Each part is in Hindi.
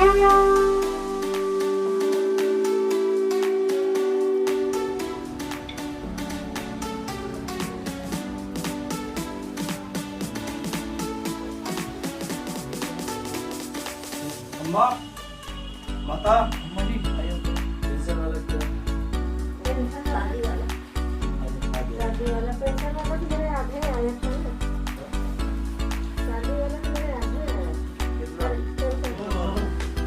अम्मा, माता, अम्मा जी, पेंशन वाला क्या? शादी वाला पैसा वाला तो मेरे आगे आया था ना। शादी वाला तो मेरे आगे आया। कितना?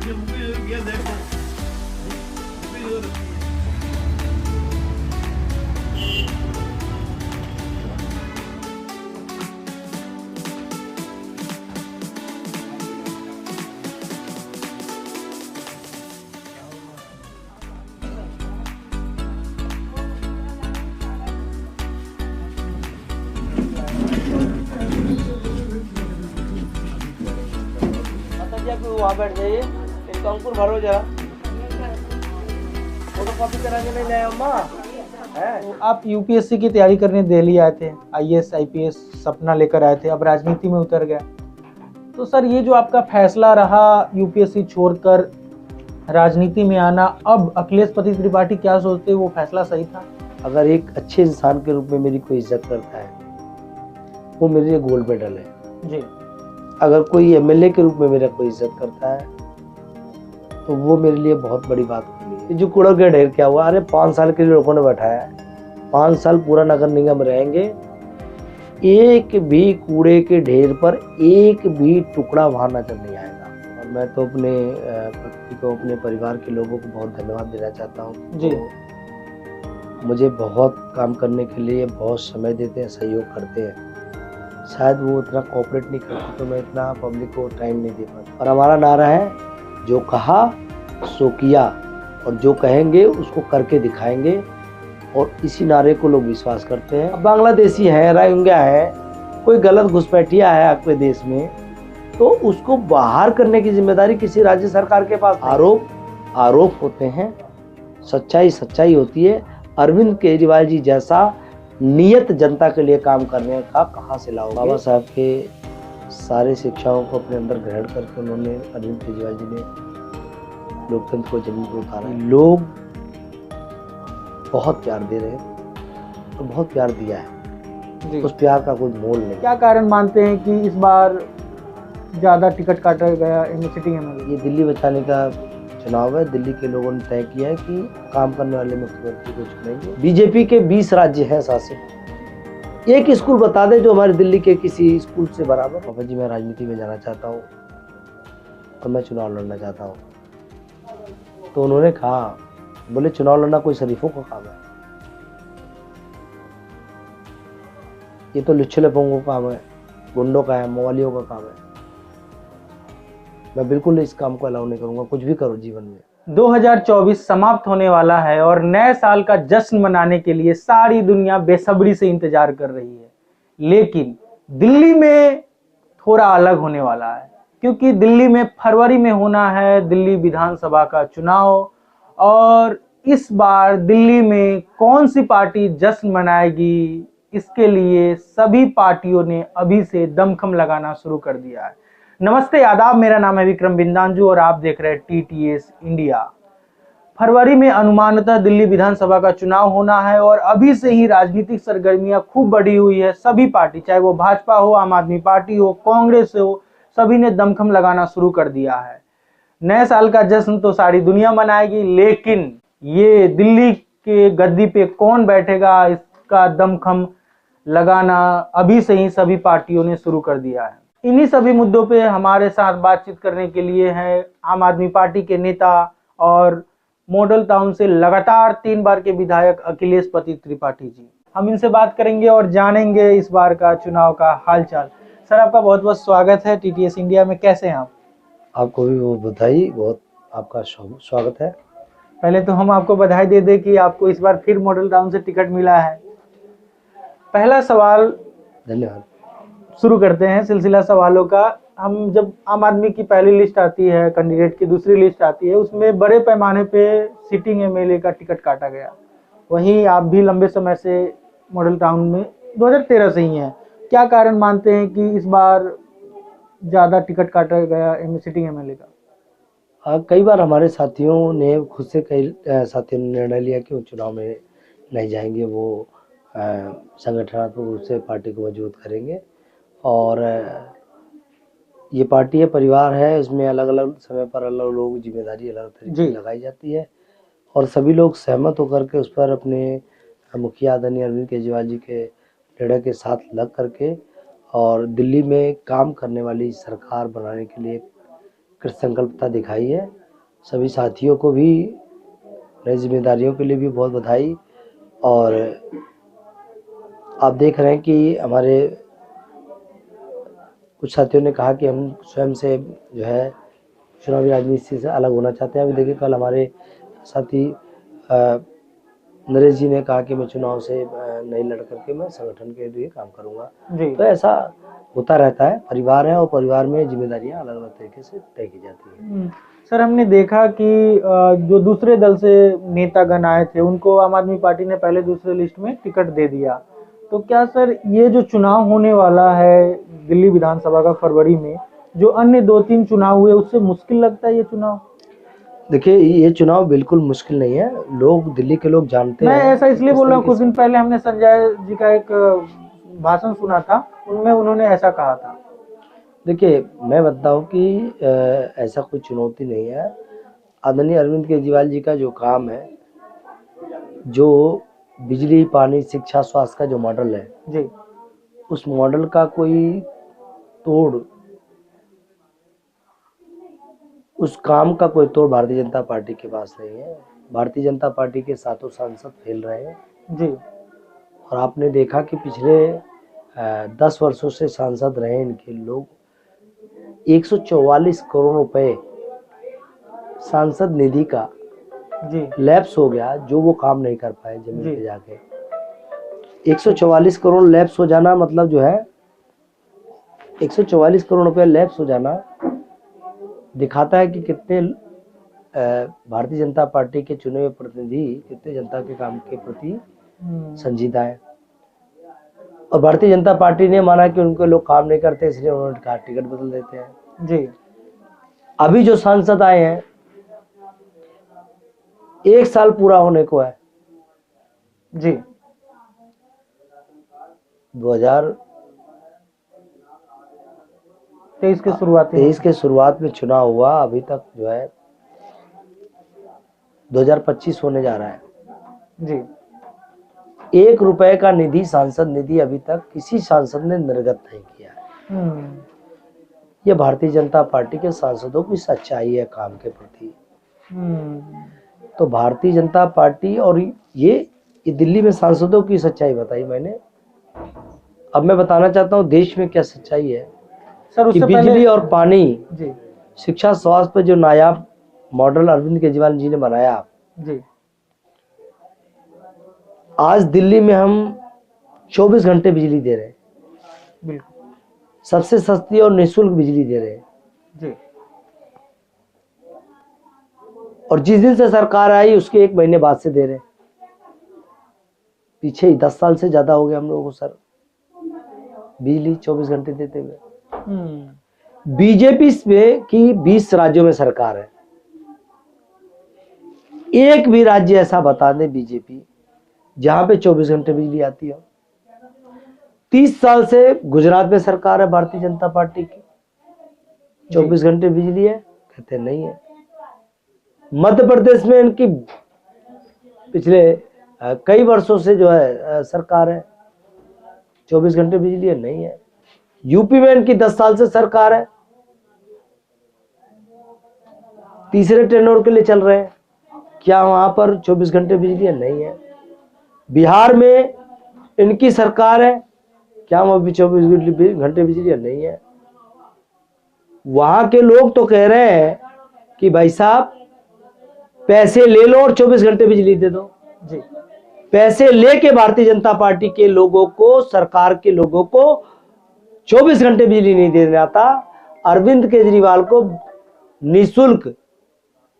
ये मुझे ये देखो, मुझे ये देखो। वहाँ बैठ जाइए, इनको अंकुर भरो जरा। फोटोकॉपी करा के नहीं लाए अम्मा? तो आप यूपीएससी की तैयारी करने दिल्ली आए थे, आईएएस आईपीएस सपना लेकर आए थे, अब राजनीति में उतर गए। तो सर ये जो आपका फैसला रहा यूपीएससी छोड़कर राजनीति में आना, अब अखिलेश पति त्रिपाठी क्या सोचते, वो फैसला सही था? अगर एक अच्छे इंसान के रूप में मेरी कोई इज्जत करता है, वो मेरे लिए गोल्ड मेडल है जी। अगर कोई एमएलए के रूप में मेरा कोई इज्जत करता है, तो वो मेरे लिए बहुत बड़ी बात होगी। जो कूड़ा का ढेर क्या हुआ, अरे 5 साल के लिए लोगों ने बैठाया है, 5 साल पूरा नगर निगम रहेंगे, एक भी कूड़े के ढेर पर एक भी टुकड़ा वहां नजर नहीं आएगा। और मैं तो अपने पति को, अपने परिवार के लोगों को बहुत धन्यवाद देना चाहता हूँ जी। तो मुझे बहुत काम करने के लिए बहुत समय देते हैं, सहयोग करते हैं। शायद वो उतना कोऑपरेट नहीं करते तो मैं इतना पब्लिक को टाइम नहीं दे पाता। और हमारा नारा है, जो कहा सो किया, और जो कहेंगे उसको करके दिखाएंगे, और इसी नारे को लोग विश्वास करते हैं। अब बांग्लादेशी है, रोहिंग्या है, कोई गलत घुसपैठिया है आपके देश में, तो उसको बाहर करने की जिम्मेदारी किसी राज्य सरकार के पास। आरोप होते हैं, सच्चाई होती है। अरविंद केजरीवाल जी जैसा नियत जनता के लिए काम करने का कहाँ से लाओगे? बाबा साहब के सारे शिक्षाओं को अपने अंदर ग्रहण करके उन्होंने, अरविंद केजरीवाल जी ने लोकतंत्र को जमीन पर उतारा। लोग बहुत प्यार दे रहे हैं, तो बहुत प्यार दिया है जी। उस प्यार का कोई मोल नहीं। क्या कारण मानते हैं कि इस बार ज्यादा टिकट काटा गया सिटिंग एमएलए? ये दिल्ली बचाने का चुनाव है। दिल्ली के लोगों ने तय किया है कि काम करने वाले मुख्यमंत्री को चुनेंगे। बीजेपी के 20 राज्य हैं शासित। एक स्कूल बता दे जो हमारे दिल्ली के किसी स्कूल से बराबर। पापा जी, मैं राजनीति में जाना चाहता हूँ और मैं चुनाव लड़ना चाहता हूँ। तो उन्होंने कहा, बोले चुनाव लड़ना कोई शरीफों का काम है, ये तो लुच्छे-लफंगों का काम है, गुंडों का है, मवालियों का काम है। मैं बिल्कुल इस काम को अलाउ नहीं करूंगा, कुछ भी करो जीवन में। 2024 समाप्त होने वाला है और नए साल का जश्न मनाने के लिए सारी दुनिया बेसब्री से इंतजार कर रही है। लेकिन दिल्ली में थोड़ा अलग होने वाला है, क्योंकि दिल्ली में फरवरी में होना है दिल्ली विधानसभा का चुनाव। और इस बार दिल्ली में कौन सी पार्टी जश्न मनाएगी, इसके लिए सभी पार्टियों ने अभी से दमखम लगाना शुरू कर दिया है। नमस्ते, आदाब, मेरा नाम है विक्रम बिंदांजू और आप देख रहे हैं टीटीएस इंडिया। फरवरी में अनुमानतः दिल्ली विधानसभा का चुनाव होना है और अभी से ही राजनीतिक सरगर्मियां खूब बढ़ी हुई है। सभी पार्टी, चाहे वो भाजपा हो, आम आदमी पार्टी हो, कांग्रेस हो, सभी ने दमखम लगाना शुरू कर दिया है। नए साल का जश्न तो सारी दुनिया मनाएगी, लेकिन ये दिल्ली के गद्दी पे कौन बैठेगा, इसका दमखम लगाना अभी से ही सभी पार्टियों ने शुरू कर दिया है। इन्हीं सभी मुद्दों पे हमारे साथ बातचीत करने के लिए हैं आम आदमी पार्टी के नेता और मॉडल टाउन से लगातार 3 बार के विधायक अखिलेश पति त्रिपाठी जी। हम इनसे बात करेंगे और जानेंगे इस बार का चुनाव का हालचाल। सर, आपका बहुत बहुत स्वागत है टीटीएस इंडिया में। कैसे हैं आप? आपको भी वो बधाई, बहुत आपका स्वागत है। पहले तो हम आपको बधाई दे दें कि आपको इस बार फिर मॉडल टाउन से टिकट मिला है। पहला सवाल, धन्यवाद। शुरू करते हैं सिलसिला सवालों का। हम जब आम आदमी की पहली लिस्ट आती है, कैंडिडेट की दूसरी लिस्ट आती है, उसमें बड़े पैमाने पे सिटिंग एमएलए का टिकट काटा गया। वहीं आप भी लंबे समय से मॉडल टाउन में 2013 से ही हैं। क्या कारण मानते हैं कि इस बार ज़्यादा टिकट काटा गया सिटिंग एमएलए का? कई बार हमारे साथियों ने खुद से कई साथियों ने निर्णय लिया कि वो चुनाव में नहीं जाएंगे, वो संगठनात्मक रूप से पार्टी को मजबूत करेंगे। और ये पार्टी है, परिवार है, इसमें अलग अलग समय पर अलग लोगों की जिम्मेदारी अलग तरीके से लगाई जाती है और सभी लोग सहमत होकर के उस पर अपने मुखिया आदरणीय अरविंद केजरीवाल जी के निर्णय के साथ लग करके और दिल्ली में काम करने वाली सरकार बनाने के लिए कृत संकल्पता दिखाई है। सभी साथियों को भी नई जिम्मेदारियों के लिए भी बहुत बधाई। और आप देख रहे हैं कि हमारे कुछ साथियों ने कहा कि हम स्वयं से जो है चुनावी राजनीति से अलग होना चाहते हैं। अभी देखिए कल हमारे साथी नरेश जी ने कहा कि मैं चुनाव से नहीं लड़ करके मैं संगठन के लिए काम करूंगा। तो ऐसा होता रहता है, परिवार है और परिवार में जिम्मेदारियां अलग अलग तरीके से तय की जाती है। सर, हमने देखा कि जो दूसरे दल से नेतागण आए थे उनको आम आदमी पार्टी ने पहले दूसरे लिस्ट में टिकट दे दिया, तो क्या सर ये जो चुनाव होने वाला है दिल्ली विधानसभा का फरवरी में, जो अन्य 2-3 चुनाव हुए उससे मुश्किल लगता है ये चुनाव? देखिए ये चुनाव बिल्कुल मुश्किल नहीं है, लोग दिल्ली के लोग जानते हैं। मैं ऐसा इसलिए बोल रहा हूँ, कुछ दिन पहले हमने संजय जी का एक भाषण सुना था, उनमें उन्होंने ऐसा कहा था। देखिए मैं बताऊं कि ऐसा कोई चुनौती नहीं है। आदरणीय अरविंद केजरीवाल जी का जो काम है, जो बिजली, पानी, शिक्षा, स्वास्थ्य का जो मॉडल है जी, उस मॉडल का कोई तोड़, उस काम का कोई तोड़ भारतीय जनता पार्टी के पास नहीं है। भारतीय जनता पार्टी के सातों सांसद फैल रहे हैं जी। और आपने देखा कि पिछले 10 वर्षों से सांसद रहे इनके लोग 144 करोड़ रुपए सांसद निधि का जी लैप्स हो गया, जो वो काम नहीं कर पाए जमीन पे जाके। 144 करोड़ लैप्स हो जाना मतलब जो है 144 करोड़ रुपए लैप्स हो जाना दिखाता है कि कितने भारतीय जनता पार्टी के चुने हुए प्रतिनिधि कितने जनता के काम के प्रति संजीदा है। और भारतीय जनता पार्टी ने माना कि उनको लोग काम नहीं करते, इसलिए उन्होंने कहा टिकट बदल देते हैं जी। अभी जो सांसद आए हैं 1 साल पूरा होने को है जी। 2023 के शुरुआत में चुनाव हुआ, अभी तक जो है 2025 होने जा रहा है जी। 1 रुपए का निधि, सांसद निधि अभी तक किसी सांसद ने निर्गत नहीं किया है। ये भारतीय जनता पार्टी के सांसदों की सच्चाई है काम के प्रति। तो भारतीय जनता पार्टी और ये दिल्ली में सांसदों की सच्चाई बताई मैंने। अब मैं बताना चाहता हूँ देश में क्या सच्चाई है सर। कि बिजली और पानी जी, शिक्षा, स्वास्थ्य पर जो नायाब मॉडल अरविंद केजरीवाल जी ने बनाया जी, आज दिल्ली में हम 24 घंटे बिजली दे रहे हैं, बिल्कुल सबसे सस्ती और निःशुल्क बिजली दे रहे हैं जी। और जिस दिन से सरकार आई उसके 1 महीने बाद से दे रहे हैं। पीछे ही 10 साल से ज्यादा हो गया हम लोगों को सर बिजली 24 घंटे देते हुए। बीजेपी में की 20 राज्यों में सरकार है, एक भी राज्य ऐसा बता दे बीजेपी जहां पे 24 घंटे बिजली आती हो। 30 साल से गुजरात में सरकार है भारतीय जनता पार्टी की, 24 घंटे बिजली है, कहते नहीं है। मध्य प्रदेश में इनकी पिछले कई वर्षों से जो है सरकार है, 24 घंटे बिजली है, नहीं है। यूपी में इनकी 10 साल से सरकार है, तीसरे टेन्योर के लिए चल रहे हैं, क्या वहां पर 24 घंटे बिजली है, नहीं है। बिहार में इनकी सरकार है, क्या वहां भी 24 घंटे बिजली है, नहीं है। वहां के लोग तो कह रहे हैं कि भाई साहब पैसे ले लो और 24 घंटे बिजली दे दो जी। पैसे लेके भारतीय जनता पार्टी के लोगों को, सरकार के लोगों को 24 घंटे बिजली नहीं देने आता। अरविंद केजरीवाल को निःशुल्क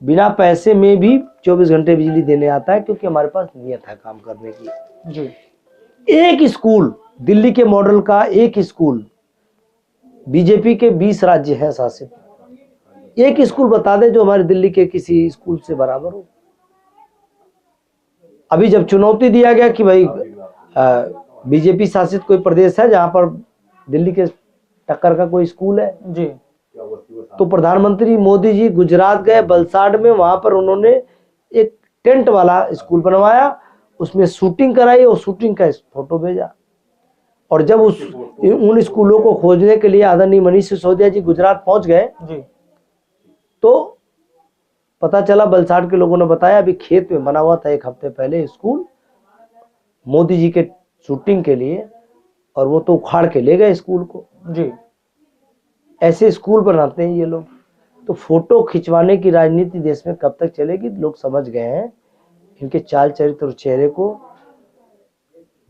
बिना पैसे में भी 24 घंटे बिजली देने आता है, क्योंकि हमारे पास नियत है काम करने की जी। एक स्कूल, दिल्ली के मॉडल का एक स्कूल, बीजेपी के 20 राज्य हैं शासित, एक स्कूल बता दे जो हमारे दिल्ली के किसी स्कूल से बराबर हो। अभी जब चुनौती दिया गया कि भाई बीजेपी शासित कोई प्रदेश है जहां पर दिल्ली के टक्कर का कोई स्कूल है जी, तो प्रधानमंत्री मोदी जी गुजरात गए, वलसाड में, वहां पर उन्होंने एक टेंट वाला स्कूल बनवाया, उसमें शूटिंग कराई और शूटिंग का फोटो भेजा। और जब उन स्कूलों को खोजने के लिए आदरणीय मनीष सिसोदिया जी गुजरात पहुंच गए जी, तो पता चला, वलसाड के लोगों ने बताया, अभी खेत में बना हुआ था 1 हफ्ते पहले स्कूल मोदी जी के शूटिंग के लिए, और वो तो उखाड़ के ले गए स्कूल को। जी। ऐसे स्कूल बनाते हैं ये लोग। तो फोटो खिंचवाने की राजनीति देश में कब तक चलेगी? लोग समझ गए हैं इनके चाल चरित्र और चेहरे को।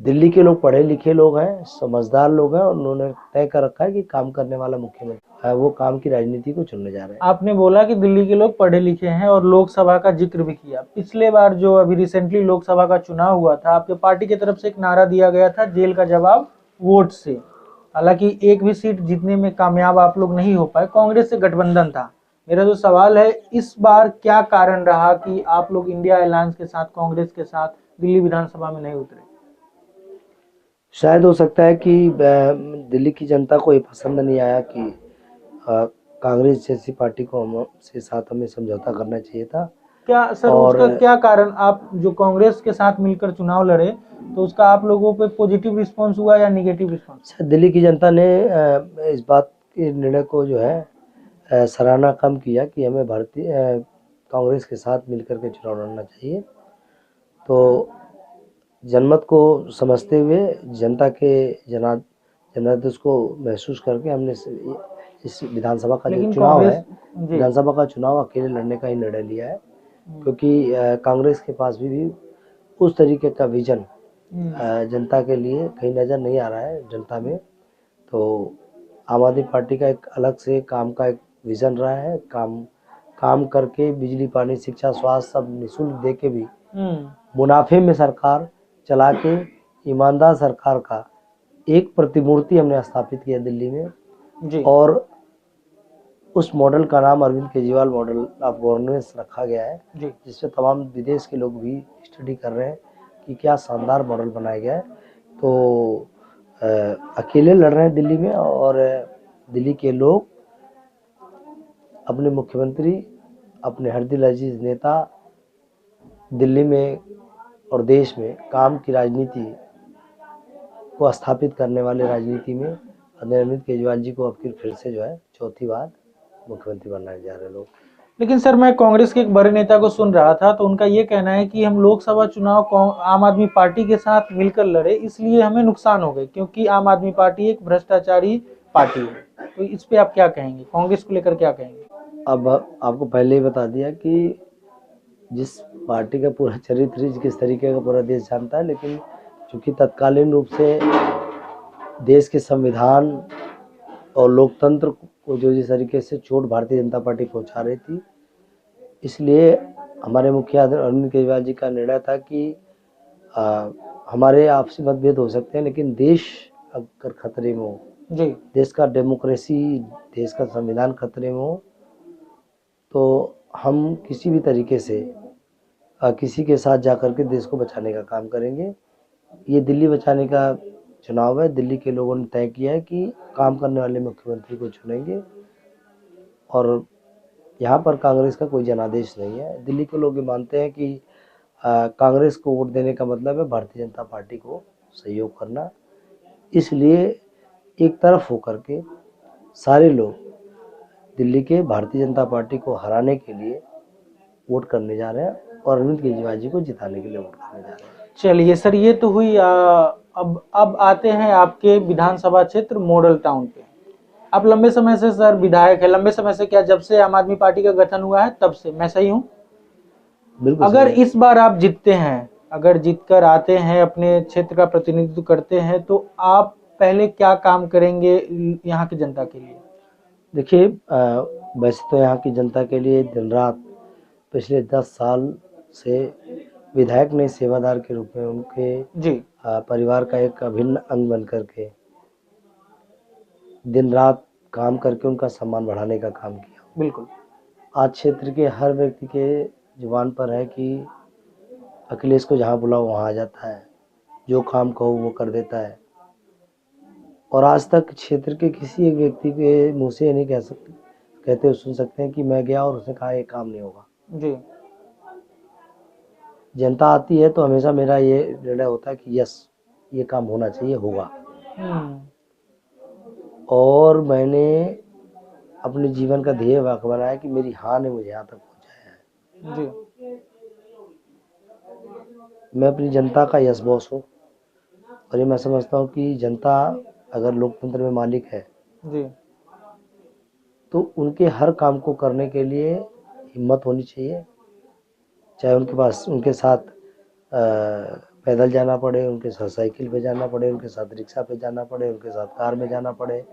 दिल्ली के लोग पढ़े लिखे लोग हैं, समझदार लोग हैं, और उन्होंने तय कर रखा है कि काम करने वाला मुख्यमंत्री है, वो काम की राजनीति को चुनने जा रहे हैं। आपने बोला कि दिल्ली के लोग पढ़े लिखे हैं और लोकसभा का जिक्र भी किया। पिछले बार जो अभी रिसेंटली लोकसभा का चुनाव हुआ था, आपके पार्टी की तरफ से एक नारा दिया गया था, जेल का जवाब वोट से। हालांकि एक भी सीट जीतने में कामयाब आप लोग नहीं हो पाए, कांग्रेस से गठबंधन था। मेरा जो सवाल है, इस बार क्या कारण रहा कि आप लोग इंडिया अलायंस के साथ, कांग्रेस के साथ दिल्ली विधानसभा में नहीं उतरे? शायद हो सकता है कि दिल्ली की जनता को ये पसंद नहीं आया कि कांग्रेस जैसी पार्टी को से साथ हमें समझौता करना चाहिए था। क्या सर, उसका क्या कारण? आप जो कांग्रेस के साथ मिलकर चुनाव लड़े, तो उसका आप लोगों पे पॉजिटिव रिस्पांस हुआ या नेगेटिव रिस्पांस? दिल्ली की जनता ने इस बात के निर्णय को जो है सराहना कम किया कि हमें भारतीय कांग्रेस के साथ मिलकर के चुनाव लड़ना चाहिए। तो जनमत को समझते हुए, जनता के जनादेश को महसूस करके हमने इस विधानसभा का जो चुनाव है, विधानसभा का चुनाव अकेले लड़ने का ही निर्णय लिया है, क्योंकि कांग्रेस के पास भी उस तरीके का विजन जनता के लिए कहीं नज़र नहीं आ रहा है जनता में। तो आम आदमी पार्टी का एक अलग से काम का एक विजन रहा है, काम करके बिजली, पानी, शिक्षा, स्वास्थ्य सब निःशुल्क दे के भी मुनाफे में सरकार चला के ईमानदार सरकार का एक प्रतिमूर्ति हमने स्थापित किया दिल्ली में जी। और उस मॉडल का नाम Arvind Kejriwal model of governance रखा गया है, जिससे तमाम विदेश के लोग भी स्टडी कर रहे हैं कि क्या शानदार मॉडल बनाया गया है। तो अकेले लड़ रहे हैं दिल्ली में, और दिल्ली के लोग अपने मुख्यमंत्री, अपने हर दिल अजीज नेता, दिल्ली में और देश में काम की राजनीति को स्थापित करने वाले राजनीति में अरविंद केजरीवाल जी को अब फिर से जो है चौथी बार मुख्यमंत्री बनाने जा रहे लोग। लेकिन सर, मैं कांग्रेस के एक बड़े नेता को सुन रहा था, तो उनका ये कहना है कि हम लोकसभा चुनाव आम आदमी पार्टी के साथ मिलकर लड़े, इसलिए हमें नुकसान हो गए, क्योंकि आम आदमी पार्टी एक भ्रष्टाचारी पार्टी है। तो इस पे आप क्या कहेंगे? कांग्रेस को लेकर क्या कहेंगे? अब आपको पहले ही बता दिया कि जिस पार्टी का पूरा चरित्र किस तरीके का पूरा देश जानता है, लेकिन चूंकि तत्कालीन रूप से देश के संविधान और लोकतंत्र को जो जिस तरीके से चोट भारतीय जनता पार्टी पहुंचा रही थी, इसलिए हमारे मुखिया अरविंद केजरीवाल जी का निर्णय था कि हमारे आपसी मतभेद हो सकते हैं, लेकिन देश अगर खतरे में हो, देश का डेमोक्रेसी, देश का संविधान खतरे में हो, तो हम किसी भी तरीके से किसी के साथ जाकर के देश को बचाने का काम करेंगे। ये दिल्ली बचाने का चुनाव है। दिल्ली के लोगों ने तय किया है कि काम करने वाले मुख्यमंत्री को चुनेंगे, और यहाँ पर कांग्रेस का कोई जनादेश नहीं है। दिल्ली के लोग ये मानते हैं कि कांग्रेस को वोट देने का मतलब है भारतीय जनता पार्टी को सहयोग करना, इसलिए एक तरफ होकर के सारे लोग दिल्ली के भारतीय जनता पार्टी को हराने के लिए वोट करने जा रहे हैं और अरविंद केजरीवाल जी को जिताने के लिए वोट करने जा रहे हैं। चलिए सर, ये तो हुई। अब आते हैं आपके विधानसभा क्षेत्र मॉडल टाउन पे। आप लंबे समय से सर विधायक है, लंबे समय से क्या, जब से आम आदमी पार्टी का गठन हुआ है तब से, मैं सही हूँ? बिल्कुल। अगर इस बार आप जीतते हैं, अगर जीतकर आते हैं, अपने क्षेत्र का प्रतिनिधित्व करते हैं, तो आप पहले क्या काम करेंगे यहाँ की जनता के लिए? देखिए, वैसे तो यहाँ की जनता के लिए दिन रात पिछले 10 साल से विधायक ने सेवादार के रूप में उनके परिवार का एक अभिन्न अंग बन करके दिन रात काम करके उनका सम्मान बढ़ाने का काम किया। बिल्कुल। आज क्षेत्र के हर व्यक्ति के जुबान पर है कि अखिलेश को जहाँ बुलाओ वहाँ आ जाता है, जो काम कहो वो कर देता है। और आज तक क्षेत्र के किसी एक व्यक्ति के मुंह से ये नहीं कहते सुन सकते हैं कि मैं गया और उसने कहा ये काम नहीं होगा। जी जनता आती है तो हमेशा मेरा ये निर्णय होता है कि यस ये काम होना चाहिए, होगा। और मैंने अपने जीवन का ध्येय वाक्य बनाया कि मेरी हाँ ने मुझे यहाँ तक पहुँचाया है। जी मैं अपनी जनता का यस बॉस हूँ और ये मैं समझता हूँ कि जनता अगर लोकतंत्र में मालिक है जी तो उनके हर काम को करने के लिए हिम्मत होनी चाहिए, चाहे उनके पास उनके साथ पैदल जाना पड़े, उनके साथ साइकिल पे जाना पड़े, उनके साथ रिक्शा पे जाना पड़े, उनके साथ कार में जाना पड़े,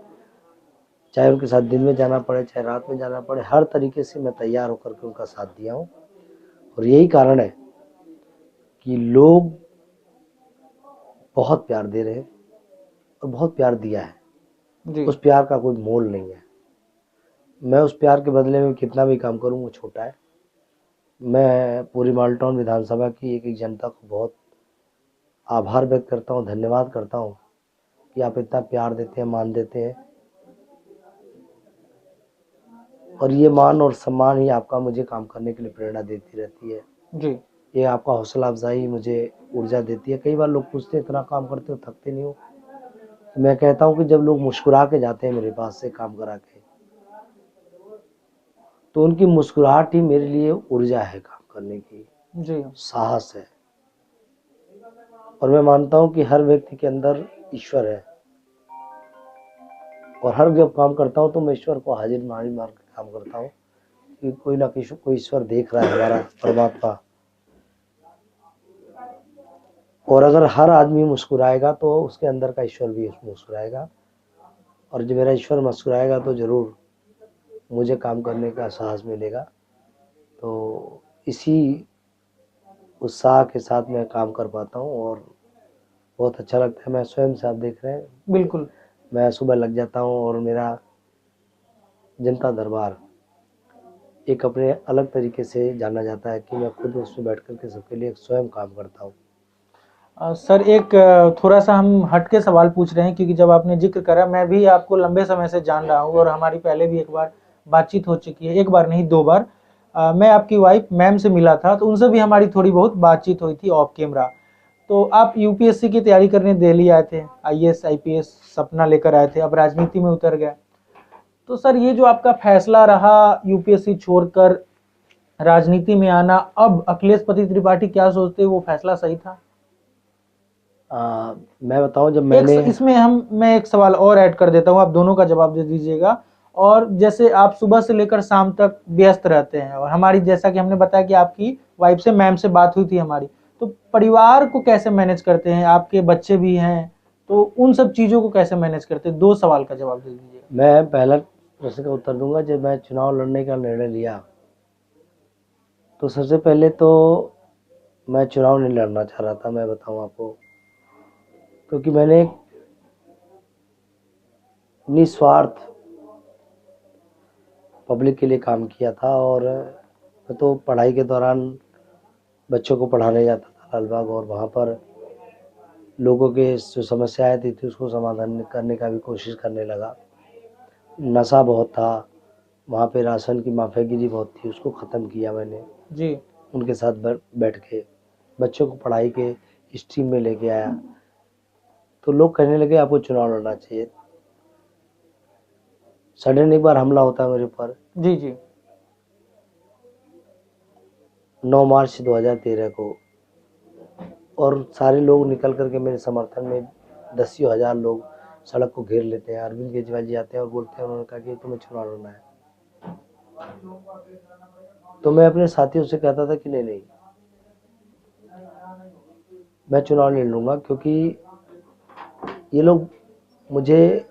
चाहे उनके साथ दिन में जाना पड़े, चाहे रात में जाना पड़े। हर तरीके से मैं तैयार होकर के उनका साथ दिया हूँ और यही कारण है कि लोग बहुत प्यार दे रहे हैं और बहुत प्यार दिया है। जी उस प्यार का कोई मोल नहीं है। मैं उस प्यार के बदले में कितना भी काम करूँ वो छोटा है। मैं पूरी मालटाउन विधानसभा की एक जनता को बहुत आभार व्यक्त करता हूँ, धन्यवाद करता हूँ कि आप इतना प्यार देते हैं, मान देते हैं। और ये मान और सम्मान ही आपका मुझे काम करने के लिए प्रेरणा देती रहती है। जी ये आपका हौसला अफजाई मुझे ऊर्जा देती है। कई बार लोग पूछते हैं इतना काम करते हो, थकते नहीं हो? मैं कहता हूँ कि जब लोग मुस्कुरा के जाते हैं मेरे पास से काम करा के, तो उनकी मुस्कुराहट ही मेरे लिए ऊर्जा है काम करने की, जी साहस है। और मैं मानता हूँ कि हर व्यक्ति के अंदर ईश्वर है और हर जब काम करता हूँ तो मैं ईश्वर को हाजिर मार के काम करता हूँ कि कोई ना कोई ईश्वर देख रहा है, हमारा परमात्मा। और अगर हर आदमी मुस्कुराएगा तो उसके अंदर का ईश्वर भी मुस्कुराएगा और जब मेरा ईश्वर मुस्कुराएगा तो ज़रूर मुझे काम करने का साहस मिलेगा। तो इसी उत्साह के साथ मैं काम कर पाता हूँ और बहुत अच्छा लगता है। मैं स्वयं से, आप देख रहे हैं, बिल्कुल मैं सुबह लग जाता हूँ और मेरा जनता दरबार एक अपने अलग तरीके से जाना जाता है कि मैं खुद उसमें बैठ कर के सबके लिए स्वयं काम करता हूँ। सर एक थोड़ा सा हम हटके सवाल पूछ रहे हैं क्योंकि जब आपने जिक्र करा, मैं भी आपको लंबे समय से जान रहा हूँ और हमारी पहले भी एक बार बातचीत हो चुकी है, एक बार नहीं 2 बार। मैं आपकी वाइफ मैम से मिला था तो उनसे भी हमारी थोड़ी बहुत बातचीत हुई थी ऑफ कैमरा। तो आप यूपीएससी की तैयारी करने दिल्ली आए थे, आईएएस आईपीएस सपना लेकर आए थे, अब राजनीति में उतर गए। तो सर ये जो आपका फैसला रहा यूपीएससी छोड़कर राजनीति में आना, अब अखिलेश पति त्रिपाठी क्या सोचते, वो फैसला सही था? मैं बताऊं, जब मैंने इसमें मैं एक सवाल और ऐड कर देता हूं, आप दोनों का जवाब दे दीजिएगा। और जैसे आप सुबह से लेकर शाम तक व्यस्त रहते हैं और हमारी, जैसा कि हमने बताया कि आपकी वाइफ से मैम से बात हुई थी हमारी, तो परिवार को कैसे मैनेज करते हैं? आपके बच्चे भी हैं, तो उन सब चीजों को कैसे मैनेज करते हैं? 2 सवाल का जवाब दे दीजिए। मैं पहला प्रश्न का उत्तर दूंगा। जब मैं चुनाव लड़ने का निर्णय लिया तो सबसे पहले तो मैं चुनाव नहीं लड़ना चाह रहा था, मैं बताऊं आपको, क्योंकि मैंने निस्वार्थ पब्लिक के लिए काम किया था। और मैं तो पढ़ाई के दौरान बच्चों को पढ़ाने जाता था लालबाग और वहाँ पर लोगों के जो समस्याएं थी उसको समाधान करने का भी कोशिश करने लगा। नशा बहुत था वहाँ पे, राशन की माफियागिरी बहुत थी, उसको ख़त्म किया मैंने जी उनके साथ बैठ के, बच्चों को पढ़ाई के स्ट्रीम में लेके आया। तो लोग कहने लगे आपको चुनाव लड़ना चाहिए। सडन एक बार हमला होता है मेरे ऊपर, जी जी 9 मार्च 2013 को, और सारे लोग निकल करके मेरे समर्थन में 10,000 लोग सड़क को घेर लेते हैं। अरविंद केजरीवाल जी आते हैं और बोलते हैं, उन्होंने कहा कि तुम्हें चुनाव लड़ना है। तो मैं अपने साथियों से कहता था कि नहीं, मैं चुनाव नहीं लड़ूंगा, क्योंकि ये लोग मुझे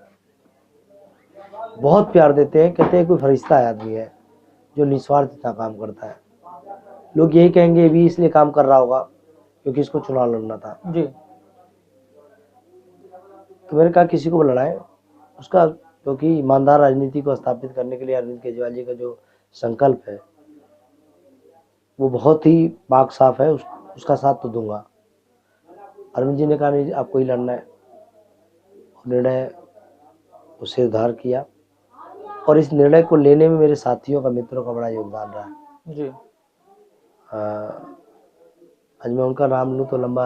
बहुत प्यार देते हैं। कहते हैं कोई फरिश्ता आदमी है जो निस्वार्थ इतना काम करता है। लोग यही कहेंगे भी इसलिए काम कर रहा होगा क्योंकि इसको चुनाव लड़ना था। जी तो मैंने कहा किसी को लड़ाएं उसका, क्योंकि ईमानदार राजनीति को स्थापित करने के लिए अरविंद केजरीवाल जी का जो संकल्प है वो बहुत ही पाक साफ है, उसका साथ तो दूंगा। अरविंद जी ने कहा नहीं आपको ही लड़ना है, निर्णय उसे उद्धार किया और इस निर्णय को लेने में मेरे साथियों का, मित्रों का बड़ा योगदान रहा है। जी आज मैं उनका नाम लूँ तो लंबा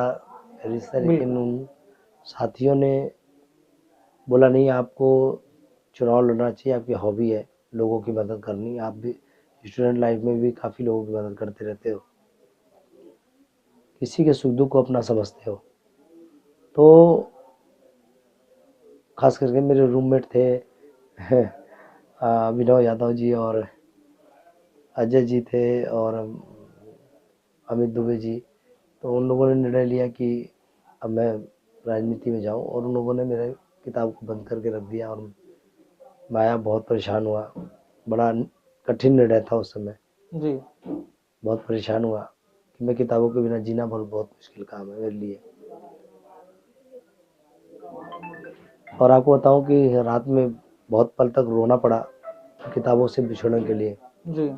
रिश्ता, लेकिन उन साथियों ने बोला नहीं आपको चुनाव लड़ना चाहिए, आपकी हॉबी है लोगों की मदद करनी, आप भी स्टूडेंट लाइफ में भी काफ़ी लोगों की मदद करते रहते हो, किसी के सुख दुख को अपना समझते हो। तो खास करके मेरे रूममेट थे अभिनव यादव जी और अजय जी थे और अमित दुबे जी। तो उन लोगों ने निर्णय लिया कि अब मैं राजनीति में जाऊं और उन लोगों ने मेरे किताब को बंद करके रख दिया और मैं आया, बहुत परेशान हुआ, बड़ा कठिन निर्णय था उस समय जी। बहुत परेशान हुआ कि मैं किताबों के बिना जीना बहुत मुश्किल काम है मेरे लिए। और आपको बताऊं कि रात में बहुत पल तक रोना पड़ा किताबों से बिछड़ने के लिए जी।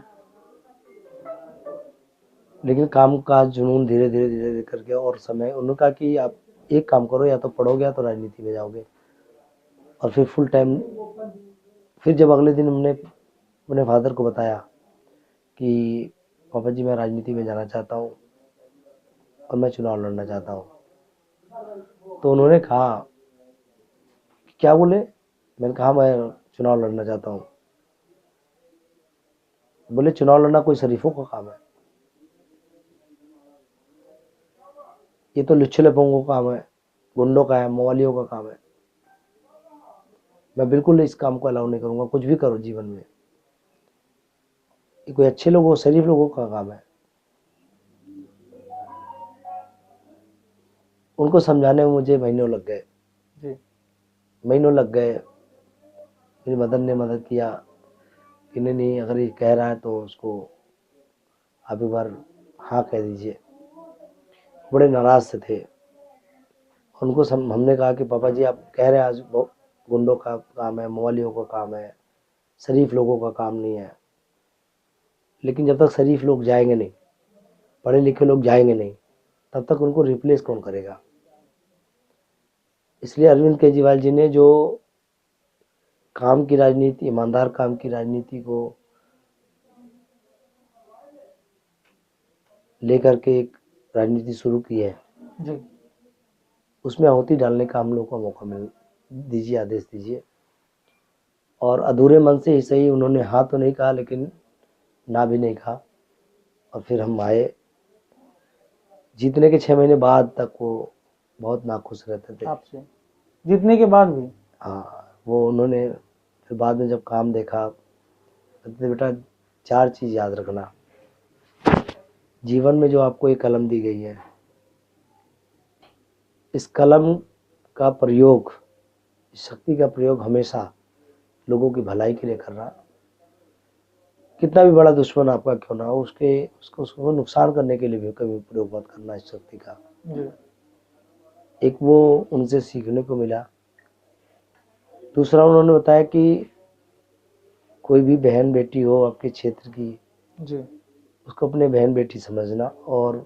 लेकिन काम का जुनून धीरे धीरे करके और समय, उन्होंने कहा कि आप एक काम करो, या तो पढ़ोगे या तो राजनीति में जाओगे। और फिर फुल टाइम, फिर जब अगले दिन हमने अपने फादर को बताया कि पापा जी मैं राजनीति में जाना चाहता हूँ और मैं चुनाव लड़ना चाहता हूँ, तो उन्होंने कहा क्या बोले? मैंने कहा मैं चुनाव लड़ना चाहता हूँ। बोले चुनाव लड़ना कोई शरीफों का काम है, ये तो लुच्छे पोंगों का काम है, गुंडों का है, मवालियों का काम है। मैं बिल्कुल इस काम को अलाउ नहीं करूंगा, कुछ भी करो जीवन में, ये कोई अच्छे लोगों शरीफ लोगों का काम है। उनको समझाने में मुझे महीनों लग गए, महीनों लग गए। मेरी मदर ने मदद किया कि नहीं अगर ये कह रहा है तो उसको आप एक बार हाँ कह दीजिए। बड़े नाराज से थे। उनको हमने कहा कि पापा जी आप कह रहे हैं आज गुंडों का काम है, मवालियों का काम है, शरीफ लोगों का काम नहीं है, लेकिन जब तक शरीफ लोग जाएंगे नहीं, पढ़े लिखे लोग जाएंगे नहीं, तब तक उनको रिप्लेस कौन करेगा। इसलिए अरविंद केजरीवाल जी ने जो काम की राजनीति, ईमानदार काम की राजनीति को लेकर के एक राजनीति शुरू की है जी। उसमें आहुति डालने का हम लोग को मौका मिल दीजिए, आदेश दीजिए। और अधूरे मन से ही सही उन्होंने हाँ तो नहीं कहा लेकिन ना भी नहीं कहा, और फिर हम आए। जीतने के 6 महीने बाद तक वो बहुत नाखुश रहते थे आपसे, जीतने के बाद भी। हाँ, वो उन्होंने फिर बाद में जब काम देखा, कहते थे बेटा 4 चीज़ याद रखना, जीवन में जो आपको एक कलम दी गई है, इस कलम का प्रयोग, इस शक्ति का प्रयोग हमेशा लोगों की भलाई के लिए करना। कितना भी बड़ा दुश्मन आपका क्यों ना हो, उसको नुकसान करने के लिए भी कभी प्रयोग मत करना इस शक्ति का। एक वो उनसे सीखने को मिला। दूसरा उन्होंने बताया कि कोई भी बहन बेटी हो आपके क्षेत्र की जी, उसको अपने बहन बेटी समझना, और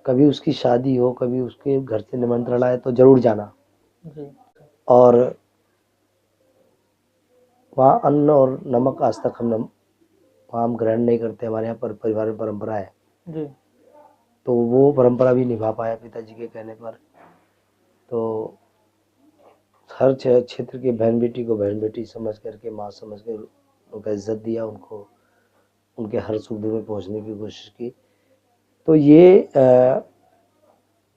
कभी उसकी शादी हो, कभी उसके घर से निमंत्रण आए तो जरूर जाना। जी। और वहाँ अन्न और नमक आज तक हम ग्रहण नहीं करते, हमारे यहाँ पर परिवार में परंपरा है जी। तो वो परंपरा भी निभा पाया पिताजी के कहने पर। तो हर क्षेत्र के बहन बेटी को बहन बेटी समझ करके, माँ समझ कर उनका इज्जत दिया, उनको उनके हर सुख दुख में पहुँचने की कोशिश की। तो ये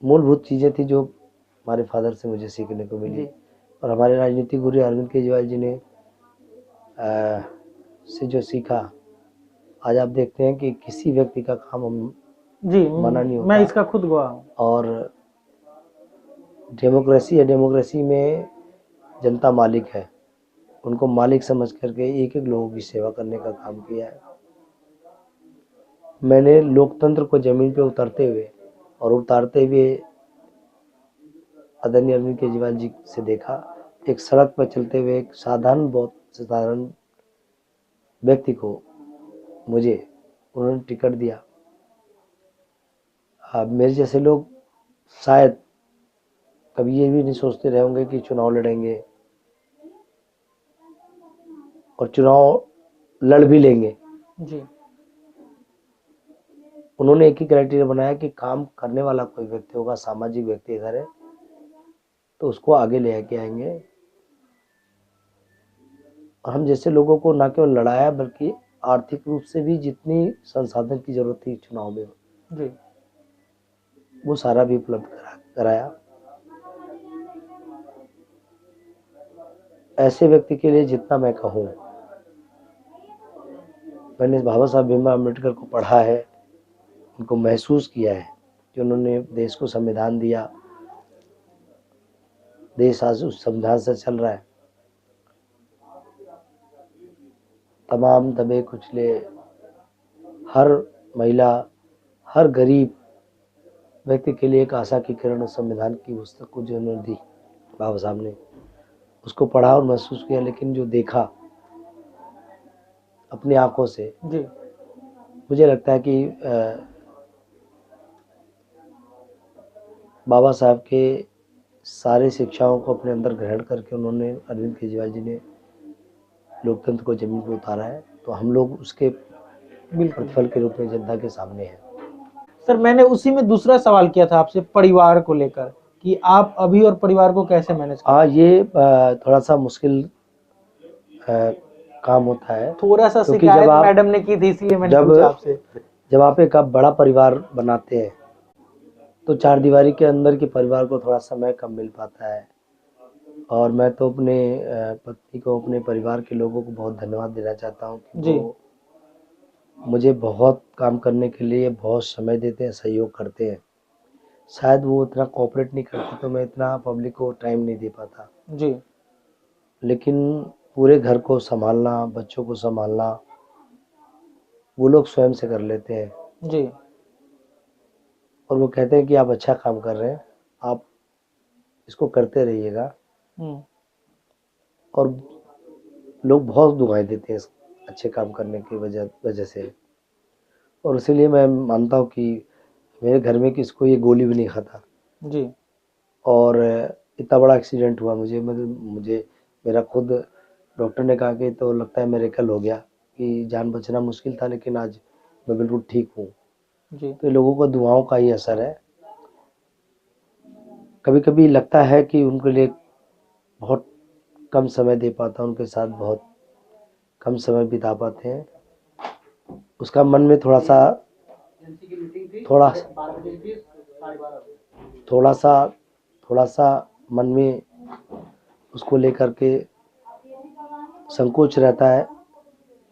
मूलभूत चीज़ें थी जो हमारे फादर से मुझे सीखने को मिली। और हमारे राजनीतिक गुरु अरविंद केजरीवाल जी ने से जो सीखा, आज आप देखते हैं कि किसी व्यक्ति का काम हम जी मना नहीं होता। मैं इसका खुद गवाह हूँ। और डेमोक्रेसी है, डेमोक्रेसी में जनता मालिक है, उनको मालिक समझ करके एक एक लोगों की सेवा करने का काम किया है। मैंने लोकतंत्र को जमीन पे उतारते हुए और उतारते हुए आदरणीय अरविंद केजरीवाल जी से देखा। एक सड़क पर चलते हुए एक साधारण बहुत साधारण व्यक्ति को मुझे उन्होंने टिकट दिया। अब मेरे जैसे लोग शायद कभी ये भी नहीं सोचते रहे होंगे कि चुनाव लड़ेंगे और चुनाव लड़ भी लेंगे। जी उन्होंने एक ही क्राइटेरिया बनाया कि काम करने वाला कोई व्यक्ति होगा, सामाजिक व्यक्ति इधर है तो उसको आगे ले आके आएंगे। और हम जैसे लोगों को ना केवल लड़ाया बल्कि आर्थिक रूप से भी जितनी संसाधन की जरूरत थी चुनाव में जी वो सारा भी उपलब्ध कराया। ऐसे व्यक्ति के लिए जितना मैं कहूँ, मैंने बाबा साहब भीमराव अम्बेडकर को पढ़ा है, उनको महसूस किया है कि उन्होंने देश को संविधान दिया, देश आज उस संविधान से चल रहा है। तमाम दबे कुचले हर महिला, हर गरीब व्यक्ति के लिए एक आशा की किरण उस संविधान की पुस्तक को जो उन्होंने दी बाबा साहब ने, उसको पढ़ा और महसूस किया। लेकिन जो देखा अपनी आंखों से, जी मुझे लगता है कि बाबा साहब के सारे शिक्षाओं को अपने अंदर ग्रहण करके उन्होंने, अरविंद केजरीवाल जी ने लोकतंत्र को जमीन पर उतारा है। तो हम लोग उसके प्रतिफल के रूप में जनता के सामने हैं। सर, मैंने उसी में दूसरा सवाल किया था आपसे परिवार को लेकर कि आप अभी और परिवार को कैसे मैनेज करते हैं? ये थोड़ा सा मुश्किल काम होता है। थोड़ा सा शिकायत मैडम ने की थी, इसलिए मैंने पूछा आपसे। जब आप एक बड़ा परिवार बनाते हैं तो चार दीवारी के अंदर के परिवार को थोड़ा समय कम मिल पाता है। और मैं तो अपने पत्नी को, अपने परिवार के लोगों को बहुत धन्यवाद देना चाहता हूँ कि वो मुझे बहुत काम करने के लिए बहुत समय देते हैं, सहयोग करते हैं। शायद वो इतना कोऑपरेट नहीं करते तो मैं इतना पब्लिक को टाइम नहीं दे पाता जी। लेकिन पूरे घर को संभालना, बच्चों को संभालना वो लोग स्वयं से कर लेते हैं जी। और वो कहते हैं कि आप अच्छा काम कर रहे हैं, आप इसको करते रहिएगा। और लोग बहुत दुआएं देते हैं इस अच्छे काम करने की वजह से। और इसीलिए मैं मानता हूँ कि मेरे घर में किसको ये गोली भी नहीं खाता जी। और इतना बड़ा एक्सीडेंट हुआ मुझे मेरा खुद डॉक्टर ने कहा कि तो लगता है मिरेकल हो गया कि जान बचना मुश्किल था, लेकिन आज मैं बिल्कुल ठीक हूँ। तो लोगों को दुआओं का ही असर है। कभी कभी लगता है कि उनके लिए बहुत कम समय दे पाता हूँ, उनके साथ बहुत कम समय बिता पाते हैं। उसका मन में थोड़ा सा मन में उसको लेकर के संकोच रहता है,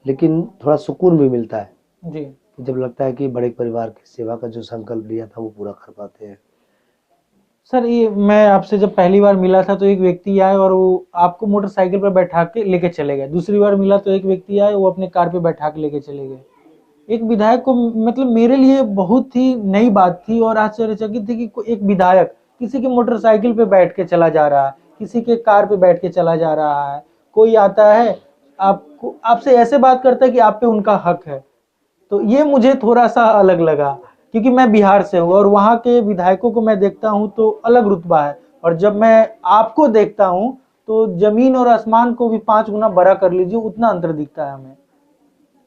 लेकिन थोड़ा सुकून भी मिलता है जी। जब लगता है कि बड़े परिवार की सेवा का जो संकल्प लिया था वो पूरा कर पाते हैं। सर, ये मैं आपसे जब पहली बार मिला था तो एक व्यक्ति आए और वो आपको मोटरसाइकिल पर बैठा के लेके चले गए। दूसरी बार मिला तो एक व्यक्ति आए, वो अपने कार पे बैठा के लेके चले गए। एक विधायक को, मतलब मेरे लिए बहुत ही नई बात थी और आश्चर्यचकित थी कि एक विधायक किसी के मोटरसाइकिल पे बैठ के चला जा रहा है, किसी के कार पे बैठ के चला जा रहा है। कोई आता है आपको, आपसे ऐसे बात करता है कि आप पे उनका हक है। तो ये मुझे थोड़ा सा अलग लगा क्योंकि मैं बिहार से हूँ और वहाँ के विधायकों को मैं देखता हूँ तो अलग रुतबा है, और जब मैं आपको देखता हूँ तो जमीन और आसमान को भी 5 गुना बड़ा कर लीजिए, उतना अंतर दिखता है हमें।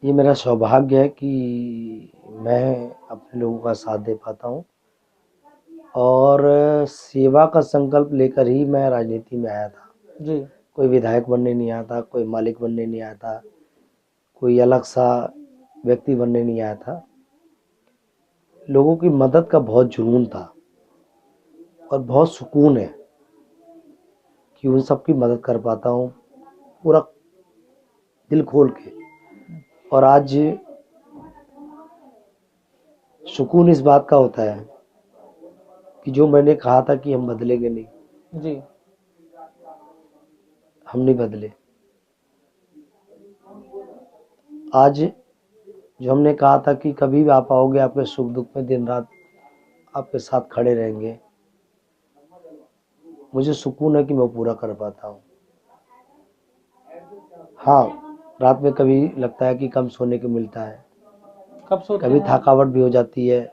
ये मेरा सौभाग्य है कि मैं अपने लोगों का साथ दे पाता हूँ और सेवा का संकल्प लेकर ही मैं राजनीति में आया था जी। कोई विधायक बनने नहीं आया था, कोई मालिक बनने नहीं आया था, कोई अलग सा व्यक्ति बनने नहीं आया था। लोगों की मदद का बहुत जुनून था और बहुत सुकून है कि उन सब की मदद कर पाता हूँ पूरा दिल खोल के। और आज सुकून इस बात का होता है कि जो मैंने कहा था कि हम बदलेंगे नहीं, जी। हम नहीं बदले। आज जो हमने कहा था कि कभी भी आप आओगे, आपके सुख दुख में दिन रात आपके साथ खड़े रहेंगे, मुझे सुकून है कि मैं पूरा कर पाता हूँ। हाँ, रात में कभी लगता है कि कम सोने को मिलता है, कब सोते कभी हैं आप? थकावट भी हो जाती है,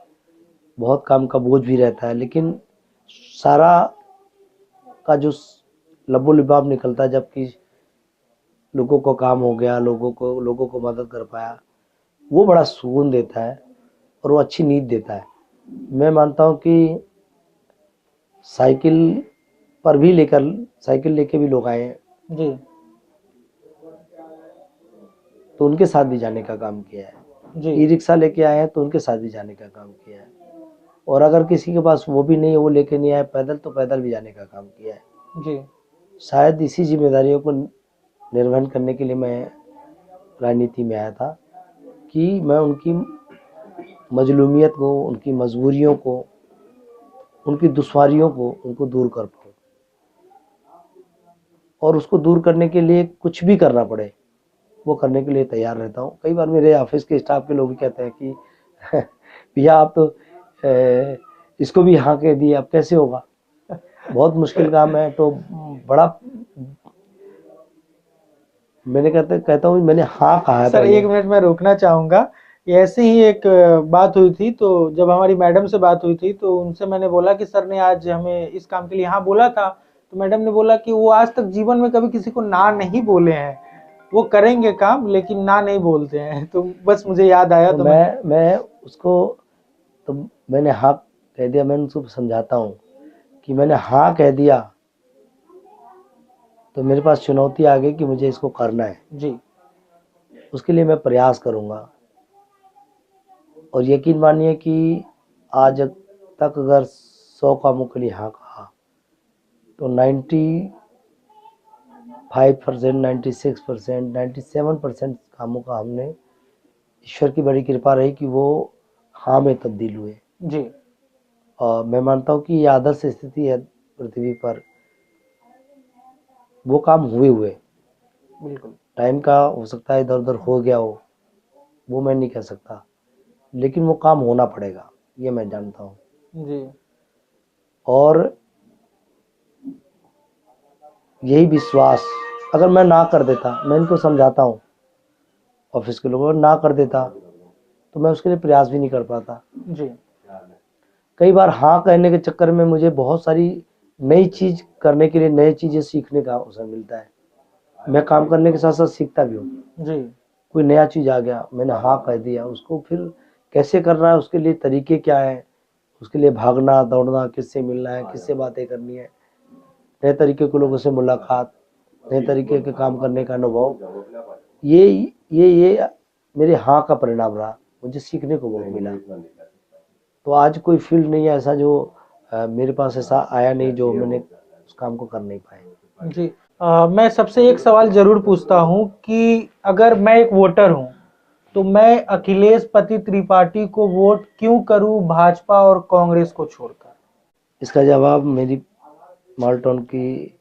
बहुत काम का बोझ भी रहता है, लेकिन सारा का जो लबो लिबाब निकलता है, जबकि लोगों को काम हो गया, लोगों को मदद कर पाया, वो बड़ा सुकून देता है और वो अच्छी नींद देता है। मैं मानता हूँ कि साइकिल पर भी साइकिल लेके भी लोग आए हैं, जी तो उनके साथ भी जाने का काम किया है। जी ई रिक्शा लेके आए हैं तो उनके साथ भी जाने का काम किया है। और अगर किसी के पास वो भी नहीं है, वो लेके नहीं आए पैदल, तो पैदल भी जाने का काम किया है। जी शायद इसी जिम्मेदारियों को निर्वहन करने के लिए मैं राजनीति में आया था, कि मैं उनकी मजलूमियत को, उनकी मजबूरियों को, उनकी दुश्वारियों को उनको दूर कर पाऊँ, और उसको दूर करने के लिए कुछ भी करना पड़े वो करने के लिए तैयार रहता हूँ। कई बार मेरे ऑफिस के स्टाफ के लोग भी कहते हैं कि भैया आप तो इसको भी हाँ कह दिए, अब कैसे होगा, बहुत मुश्किल काम है। तो बड़ा मैंने कहता हूँ मैंने हाँ कहा है सर, पहले। 1 मिनट में रोकना चाहूंगा। ये ऐसे ही एक बात हुई थी, तो जब हमारी मैडम से बात हुई थी तो उनसे मैंने बोला कि सर ने आज हमें इस काम के लिए हाँ बोला था। तो मैडम ने बोला कि वो आज तक जीवन में कभी किसी को ना नहीं बोले हैं, वो करेंगे काम लेकिन ना नहीं बोलते हैं। तो बस मुझे याद आया, तो तो मैं उसको, तो मैंने हाँ कह दिया। मैं उनको समझाता हूँ कि मैंने हाँ कह दिया तो मेरे पास चुनौती आ गई कि मुझे इसको करना है, जी उसके लिए मैं प्रयास करूँगा। और यकीन मानिए कि आज तक अगर 100 कामों के लिए हाँ कहा तो 95%, 96%, 97% कामों का हमने, ईश्वर की बड़ी कृपा रही कि वो हाँ में तब्दील हुए। जी और मैं मानता हूँ कि ये आदर्श स्थिति है पृथ्वी पर, वो काम हुए। बिल्कुल टाइम का हो सकता है इधर उधर हो गया हो, वो मैं नहीं कह सकता, लेकिन वो काम होना पड़ेगा, ये मैं जानता हूँ। जी और यही विश्वास, अगर मैं ना कर देता, मैं इनको समझाता हूँ ऑफिस के लोगों को, ना कर देता तो मैं उसके लिए प्रयास भी नहीं कर पाता। जी कई बार हाँ कहने के चक्कर में मुझे बहुत सारी नई चीज करने के लिए, नई चीजें सीखने का अवसर मिलता है। मैं काम करने के साथ साथ सीखता भी हूँ। जी कोई नया चीज आ गया, मैंने हाँ कह दिया, उसको फिर कैसे करना है, उसके लिए तरीके क्या है, उसके लिए भागना दौड़ना, किससे मिलना है, किससे बातें करनी है, नए तरीके के लोगों से मुलाकात, नए तरीके के काम करने का अनुभव, ये मेरे हाँ का परिणाम रहा। मुझे सीखने को बहुत मिला। तो आज कोई फील्ड नहीं है ऐसा जो मेरे पास ऐसा आया नहीं जो मैंने उस काम को कर नहीं पाए। जी मैं सबसे एक सवाल जरूर पूछता हूँ कि अगर मैं एक वोटर हूँ तो मैं अखिलेश पति त्रिपाठी को वोट क्यों करूँ, भाजपा और कांग्रेस को छोड़कर? इसका जवाब मेरी मालटोन की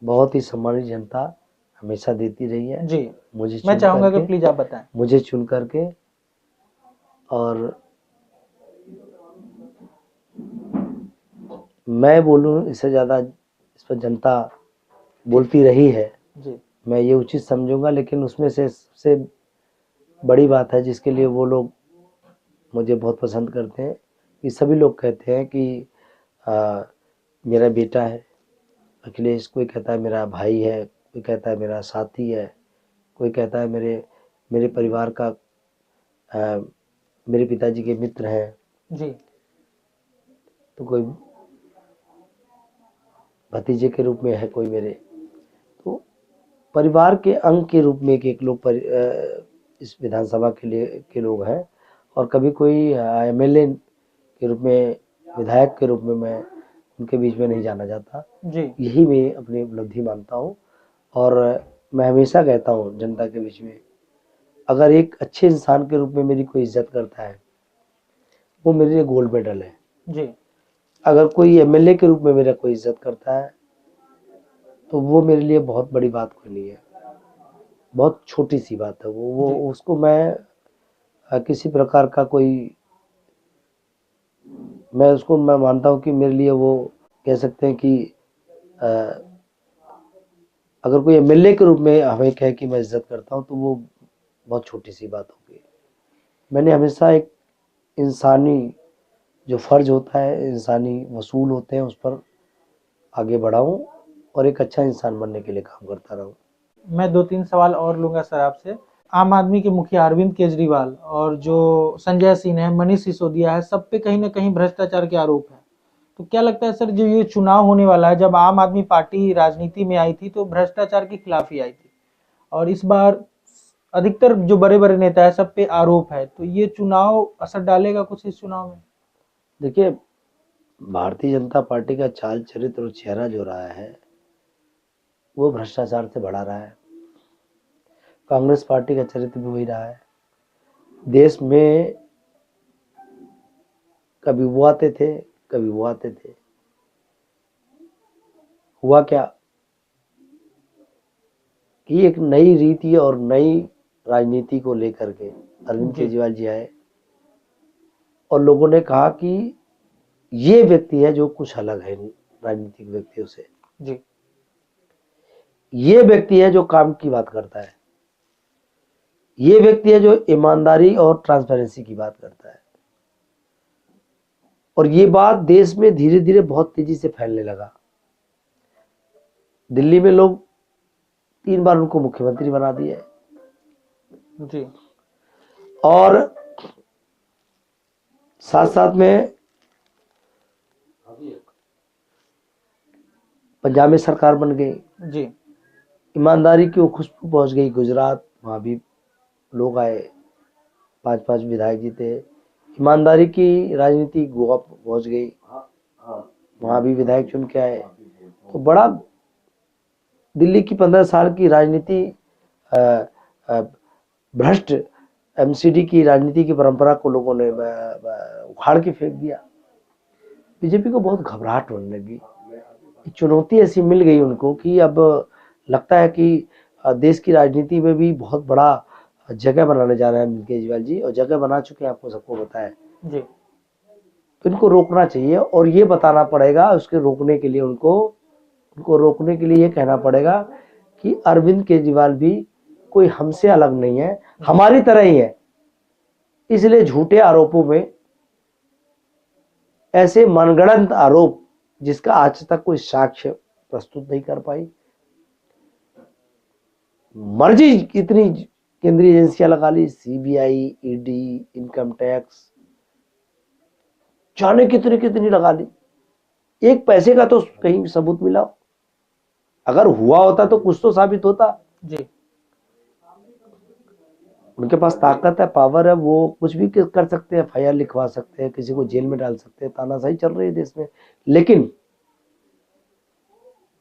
बहुत ही सम्मानित जनता हमेशा देती रही है। जी मुझे मैं चुन चाहूंगा कि करके, प्लीज आप बताएं। मुझे चुन करके, और मैं बोलूं इससे ज़्यादा इस पर जनता बोलती रही है, जी मैं ये उचित समझूंगा। लेकिन उसमें से सबसे बड़ी बात है जिसके लिए वो लोग मुझे बहुत पसंद करते हैं, कि सभी लोग कहते हैं कि मेरा बेटा है अखिलेश, कोई कहता है मेरा भाई है, कोई कहता है मेरा साथी है, कोई कहता है मेरे परिवार का, मेरे पिताजी के मित्र हैं, जी तो कोई भतीजे के रूप में है, कोई मेरे, तो परिवार के अंग के रूप में एक लोग इस विधानसभा के लोग हैं। और कभी कोई एमएलए के रूप में, विधायक के रूप में मैं उनके बीच में नहीं जाना चाहता। जी यही मैं अपनी उपलब्धि मानता हूँ। और मैं हमेशा कहता हूँ जनता के बीच में, अगर एक अच्छे इंसान के रूप में मेरी कोई इज्जत करता है, वो मेरे लिए गोल्ड मेडल है। जी अगर कोई एमएलए के रूप में मेरा कोई इज्जत करता है तो वो मेरे लिए बहुत बड़ी बात कोई नहीं है, बहुत छोटी सी बात है वो जी उसको मैं किसी प्रकार का कोई, मैं मानता हूँ कि मेरे लिए वो, कह सकते हैं कि अगर कोई एमएलए के रूप में हमें कहे कि मैं इज्जत करता हूँ तो वो बहुत छोटी सी बात होगी। मैंने हमेशा एक इंसानी जो फर्ज होता है, इंसानी वसूल होते हैं, उस पर आगे बढ़ा हूँ और एक अच्छा इंसान बनने के लिए काम करता रहा हूँ। मैं 2-3 सवाल और लूंगा सर आपसे। आम आदमी के मुखिया अरविंद केजरीवाल और जो संजय सिंह है, मनीष सिसोदिया है, सब पे कहीं ना कहीं भ्रष्टाचार के आरोप है। तो क्या लगता है सर, जो ये चुनाव होने वाला है, जब आम आदमी पार्टी राजनीति में आई थी तो भ्रष्टाचार के खिलाफ ही आई थी, और इस बार अधिकतर जो बड़े बड़े नेता है सब पे आरोप है, तो ये चुनाव असर डालेगा कुछ इस चुनाव में? देखिए, भारतीय जनता पार्टी का चाल चरित्र और चेहरा जो रहा है वो भ्रष्टाचार से बढ़ा रहा है। कांग्रेस पार्टी का चरित्र भी वही रहा है। देश में कभी वो आते थे, कभी वो आते थे। हुआ क्या कि एक नई रीति और नई राजनीति को लेकर के अरविंद केजरीवाल जी आए और लोगों ने कहा कि ये व्यक्ति है जो कुछ अलग है राजनीतिक व्यक्तियों से जी। ये व्यक्ति है जो काम की बात करता है, ये व्यक्ति है जो ईमानदारी और ट्रांसपेरेंसी की बात करता है। और ये बात देश में धीरे धीरे बहुत तेजी से फैलने लगा। दिल्ली में लोग 3 बार उनको मुख्यमंत्री बना दिए जी। और साथ साथ में पंजाब में सरकार बन गई जी। ईमानदारी की वो खुशबू पहुंच गई गुजरात, वहां भी लोग आए, 5-5 विधायक जीते। ईमानदारी की राजनीति गोवा पहुंच गई, वहां भी विधायक चुन के आए। तो बड़ा दिल्ली की 15 साल की राजनीति भ्रष्ट एमसीडी की राजनीति की परंपरा को लोगों ने उखाड़ के फेंक दिया। बीजेपी को बहुत घबराहट होने लगी, चुनौती ऐसी मिल गई उनको कि अब लगता है कि देश की राजनीति में भी बहुत बड़ा जगह बनाने जा रहे हैं अरविंद केजरीवाल जी, और जगह बना चुके हैं, आपको सबको पता है जी। तो इनको रोकना चाहिए और ये बताना पड़ेगा। उसके रोकने के लिए उनको रोकने के लिए ये कहना पड़ेगा कि अरविंद केजरीवाल भी कोई हमसे अलग नहीं है, हमारी तरह ही है। इसलिए झूठे आरोपों में, ऐसे मनगढ़ंत आरोप जिसका आज तक कोई साक्ष्य प्रस्तुत नहीं कर पाई, मर्जी इतनी केंद्रीय एजेंसियां लगा ली, सीबीआई, ईडी, इनकम टैक्स, जाने कितनी कितनी लगा ली, एक पैसे का तो कहीं सबूत मिला। अगर हुआ होता तो कुछ तो साबित होता जी। उनके पास ताकत है, पावर है, वो कुछ भी कर सकते हैं, एफआईआर लिखवा सकते हैं, किसी को जेल में डाल सकते हैं, तानाशाही चल रही है देश में। लेकिन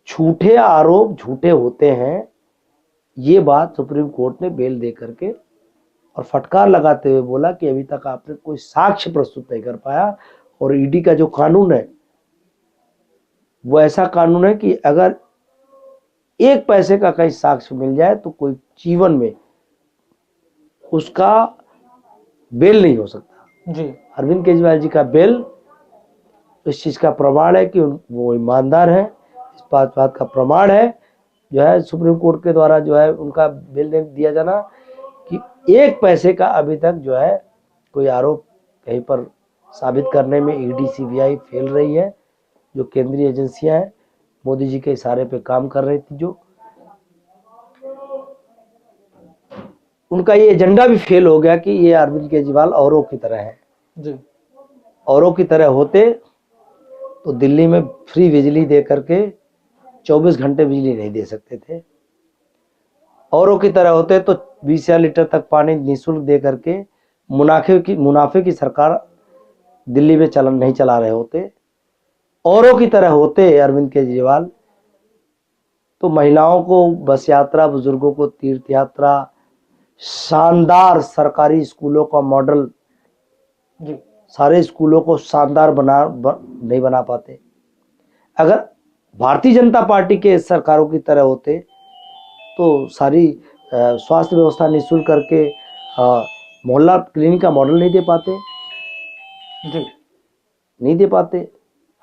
झूठे आरोप झूठे होते हैं, ये बात सुप्रीम कोर्ट ने बेल दे करके और फटकार लगाते हुए बोला कि अभी तक आपने कोई साक्ष्य प्रस्तुत नहीं कर पाया। और ईडी का जो कानून है वो ऐसा कानून है कि अगर एक पैसे का कहीं साक्ष्य मिल जाए तो कोई जीवन में उसका बेल नहीं हो सकता जी। अरविंद केजरीवाल जी का बेल इस चीज का प्रमाण है कि वो ईमानदार है। इस बात का प्रमाण है जो है सुप्रीम कोर्ट के द्वारा जो है उनका बेल दिया जाना कि एक पैसे का अभी तक जो है कोई आरोप कहीं पर साबित करने में ईडी सीबीआई फेल रही है। जो केंद्रीय एजेंसियां हैं मोदी जी के इशारे पे काम कर रही थी, जो उनका ये एजेंडा भी फेल हो गया कि ये अरविंद केजरीवाल औरों की तरह है जी। औरों की तरह होते तो दिल्ली में फ्री बिजली दे करके 24 घंटे बिजली नहीं दे सकते थे। औरों की तरह होते तो 20,000 लीटर तक पानी निःशुल्क दे करके मुनाफे की सरकार दिल्ली में चलन नहीं चला रहे होते। औरों की तरह होते अरविंद केजरीवाल तो महिलाओं को बस यात्रा, बुजुर्गों को तीर्थ यात्रा, शानदार सरकारी स्कूलों का मॉडल जी। सारे स्कूलों को शानदार नहीं बना पाते। अगर भारतीय जनता पार्टी के सरकारों की तरह होते तो सारी स्वास्थ्य व्यवस्था निःशुल्क करके मोहल्ला क्लिनिक का मॉडल नहीं दे पाते जी। नहीं दे पाते।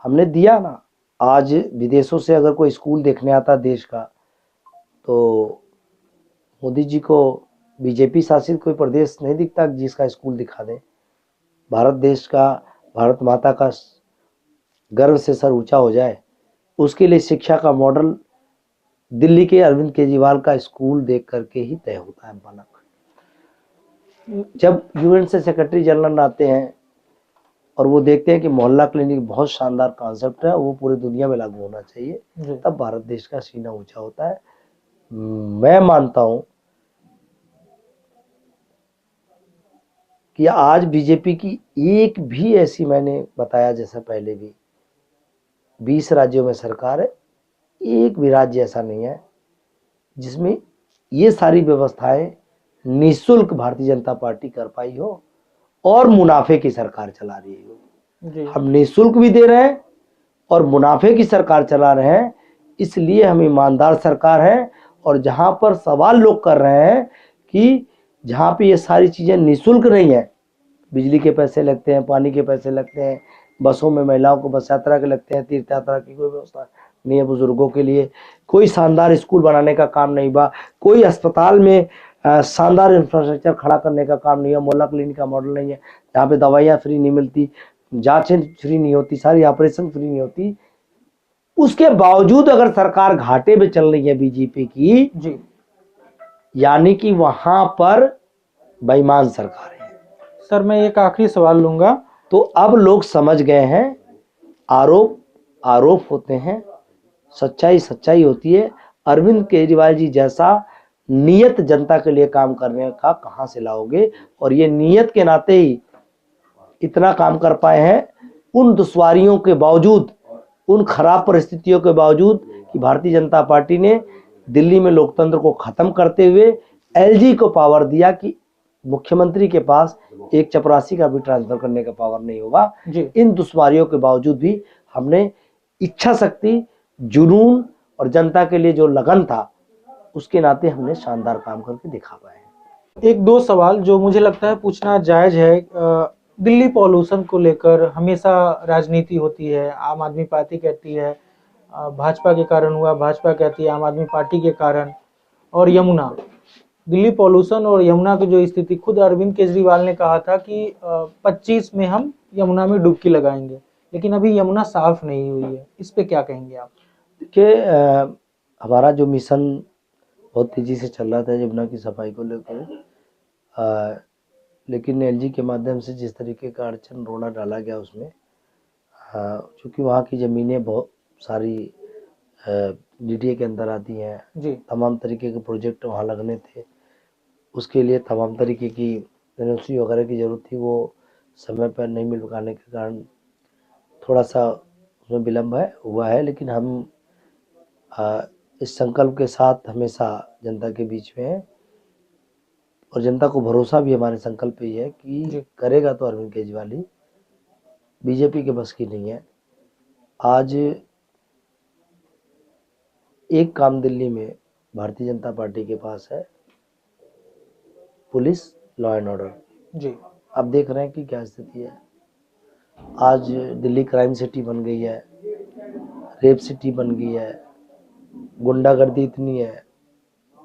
हमने दिया ना। आज विदेशों से अगर कोई स्कूल देखने आता देश का तो मोदी जी को बीजेपी शासित कोई प्रदेश नहीं दिखता जिसका स्कूल दिखा दे। भारत देश का, भारत माता का गर्व से सर ऊंचा हो जाए, उसके लिए शिक्षा का मॉडल दिल्ली के अरविंद केजरीवाल का स्कूल देख करके ही तय होता है मानक। जब यूएन से सेक्रेटरी जनरल आते हैं और वो देखते हैं कि मोहल्ला क्लिनिक बहुत शानदार कॉन्सेप्ट है, वो पूरी दुनिया में लागू होना चाहिए, तब भारत देश का सीना ऊंचा होता है। मैं मानता हूं कि आज बीजेपी की एक भी ऐसी, मैंने बताया जैसा पहले भी, 20 राज्यों में सरकार है, एक भी राज्य ऐसा नहीं है जिसमें ये सारी व्यवस्थाएं निःशुल्क भारतीय जनता पार्टी कर पाई हो और मुनाफे की सरकार चला रही हो। हम निःशुल्क भी दे रहे हैं और मुनाफे की सरकार चला रहे हैं, इसलिए हम ईमानदार सरकार है। और जहां पर सवाल लोग कर रहे हैं कि जहां पे ये सारी चीजें निःशुल्क नहीं है, बिजली के पैसे लगते हैं, पानी के पैसे लगते हैं, बसों में महिलाओं को बस यात्रा के लगते हैं, तीर्थ यात्रा की कोई व्यवस्था नहीं है बुजुर्गों के लिए, कोई शानदार स्कूल बनाने का काम नहीं हुआ, कोई अस्पताल में शानदार इंफ्रास्ट्रक्चर खड़ा करने का काम नहीं है, मोहल्ला क्लिनिक का मॉडल नहीं है जहाँ पे दवाइयाँ फ्री नहीं मिलती, जांचें फ्री नहीं होती, सारी ऑपरेशन फ्री नहीं होती। उसके बावजूद अगर सरकार घाटे में चल रही है बीजेपी की जी, यानी कि वहां पर बेईमान सरकार है। सर मैं एक आखिरी सवाल लूंगा। तो अब लोग समझ गए हैं, आरोप आरोप होते हैं, सच्चाई सच्चाई होती है। अरविंद केजरीवाल जी जैसा नियत जनता के लिए काम करने का कहां से लाओगे? और ये नियत के नाते ही इतना काम कर पाए हैं, उन दुश्वारियों के बावजूद, उन खराब परिस्थितियों के बावजूद कि भारतीय जनता पार्टी ने दिल्ली में लोकतंत्र को खत्म करते हुए एलजी को पावर दिया कि मुख्यमंत्री के पास एक चपरासी का भी ट्रांसफर करने का पावर नहीं होगा। इन दुश्वारियों के बावजूद भी हमने इच्छा शक्ति, जुनून और जनता के लिए जो लगन था, उसके नाते हमने शानदार काम करके दिखा पाए। एक दो सवाल जो मुझे लगता है पूछना जायज है। दिल्ली पॉल्यूशन को लेकर हमेशा राजनीति होती है। आम आदमी पार्टी कहती है भाजपा के कारण हुआ, भाजपा कहती है आम आदमी पार्टी के कारण। और यमुना, दिल्ली पॉल्यूशन और यमुना की जो स्थिति, खुद अरविंद केजरीवाल ने कहा था कि 25 में हम यमुना में डुबकी लगाएंगे, लेकिन अभी यमुना साफ नहीं हुई है। इस पे क्या कहेंगे आप? देखिए, हमारा जो मिशन बहुत तेजी से चल रहा था यमुना की सफाई को लेकर, लेकिन एलजी के माध्यम से जिस तरीके का अड़चन रोड़ा डाला गया उसमें, चूँकि वहाँ की ज़मीनें बहुत सारी डीडीए के अंदर आती हैं जी, तमाम तरीके के प्रोजेक्ट वहाँ लगने थे, उसके लिए तमाम तरीके की एनओसी वगैरह की ज़रूरत थी, वो समय पर नहीं मिल पाने के कारण थोड़ा सा उसमें विलम्ब हुआ है। लेकिन हम इस संकल्प के साथ हमेशा जनता के बीच में है और जनता को भरोसा भी हमारे संकल्प पे ही है कि करेगा तो अरविंद केजरीवाल ही, बीजेपी के बस की नहीं है। आज एक काम दिल्ली में भारतीय जनता पार्टी के पास है, पुलिस, लॉ एंड ऑर्डर जी। अब देख रहे हैं कि क्या स्थिति है। आज दिल्ली क्राइम सिटी बन गई है, रेप सिटी बन गई है, गुंडागर्दी इतनी है,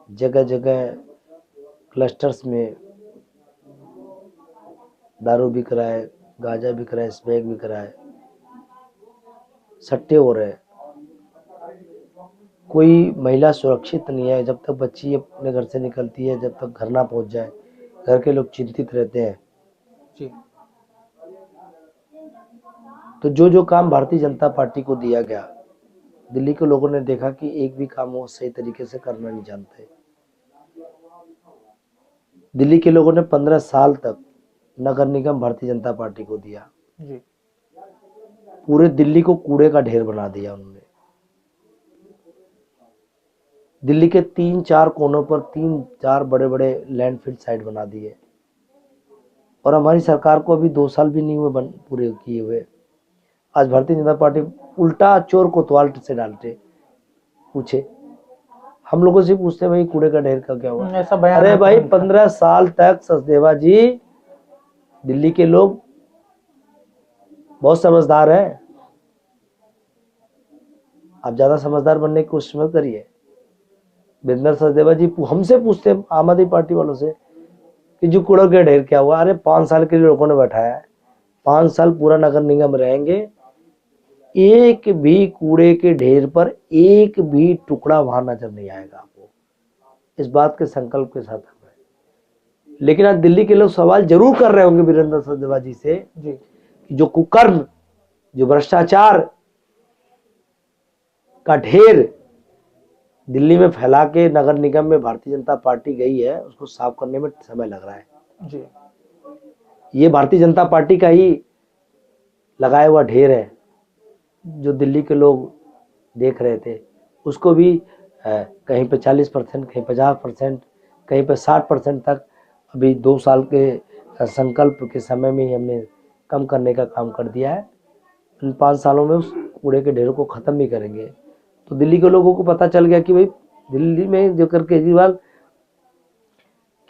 जगह जगह क्लस्टर्स में दारू बिक रहा है, गांजा बिक रहा है, स्मैक बिक रहा है, सट्टे हो रहे हैं, कोई महिला सुरक्षित नहीं है। जब तक बच्ची अपने घर से निकलती है, जब तक घर ना पहुंच जाए, घर के लोग चिंतित रहते हैं जी। तो जो काम भारतीय जनता पार्टी को दिया गया, दिल्ली के लोगों ने देखा कि एक भी काम वो सही तरीके से करना नहीं जानते। दिल्ली के लोगों ने 15 साल तक नगर निगम भारतीय जनता पार्टी को दिया जी। पूरे दिल्ली को कूड़े का ढेर बना दिया उन्होंने। दिल्ली के 3-4 कोनों पर 3-4 बड़े बड़े लैंडफिल साइट बना दिए और हमारी सरकार को अभी 2 साल भी नहीं हुए पूरे किए हुए। आज भारतीय जनता पार्टी उल्टा चोर कोतवाल से डालते पूछे, हम लोगों से पूछते भाई कूड़े का ढेर का क्या हुआ? ऐसा बयान। अरे भाई 15 साल तक सचदेवा जी, दिल्ली के लोग बहुत समझदार हैं, आप ज्यादा समझदार बनने की कोशिश मत करिए। वीरेंद्र सचदेवा जी हमसे पूछते हैं आम आदमी पार्टी वालों से कि जो कूड़ा का ढेर क्या हुआ। अरे 5 साल के लिए लोगों ने बैठाया है, 5 साल पूरा नगर निगम रहेंगे, एक भी कूड़े के ढेर पर एक भी टुकड़ा वहां नजर नहीं आएगा आपको। इस बात के संकल्प के साथ हम हैं। लेकिन आज दिल्ली के लोग सवाल जरूर कर रहे होंगे वीरेंद्र सचदेवा जी से कि जो कुकर्म, जो भ्रष्टाचार का ढेर दिल्ली में फैला के नगर निगम में भारतीय जनता पार्टी गई है, उसको साफ करने में समय लग रहा है जी। ये भारतीय जनता पार्टी का ही लगाया हुआ ढेर है जो दिल्ली के लोग देख रहे थे। उसको भी कहीं पे 40%, कहीं 50%, कहीं पे 60% तक अभी 2 साल के संकल्प के समय में ही हमने कम करने का काम कर दिया है। इन 5 सालों में उस कूड़े के ढेरों को ख़त्म भी करेंगे। तो दिल्ली के लोगों को पता चल गया कि भाई दिल्ली में जो कर केजरीवाल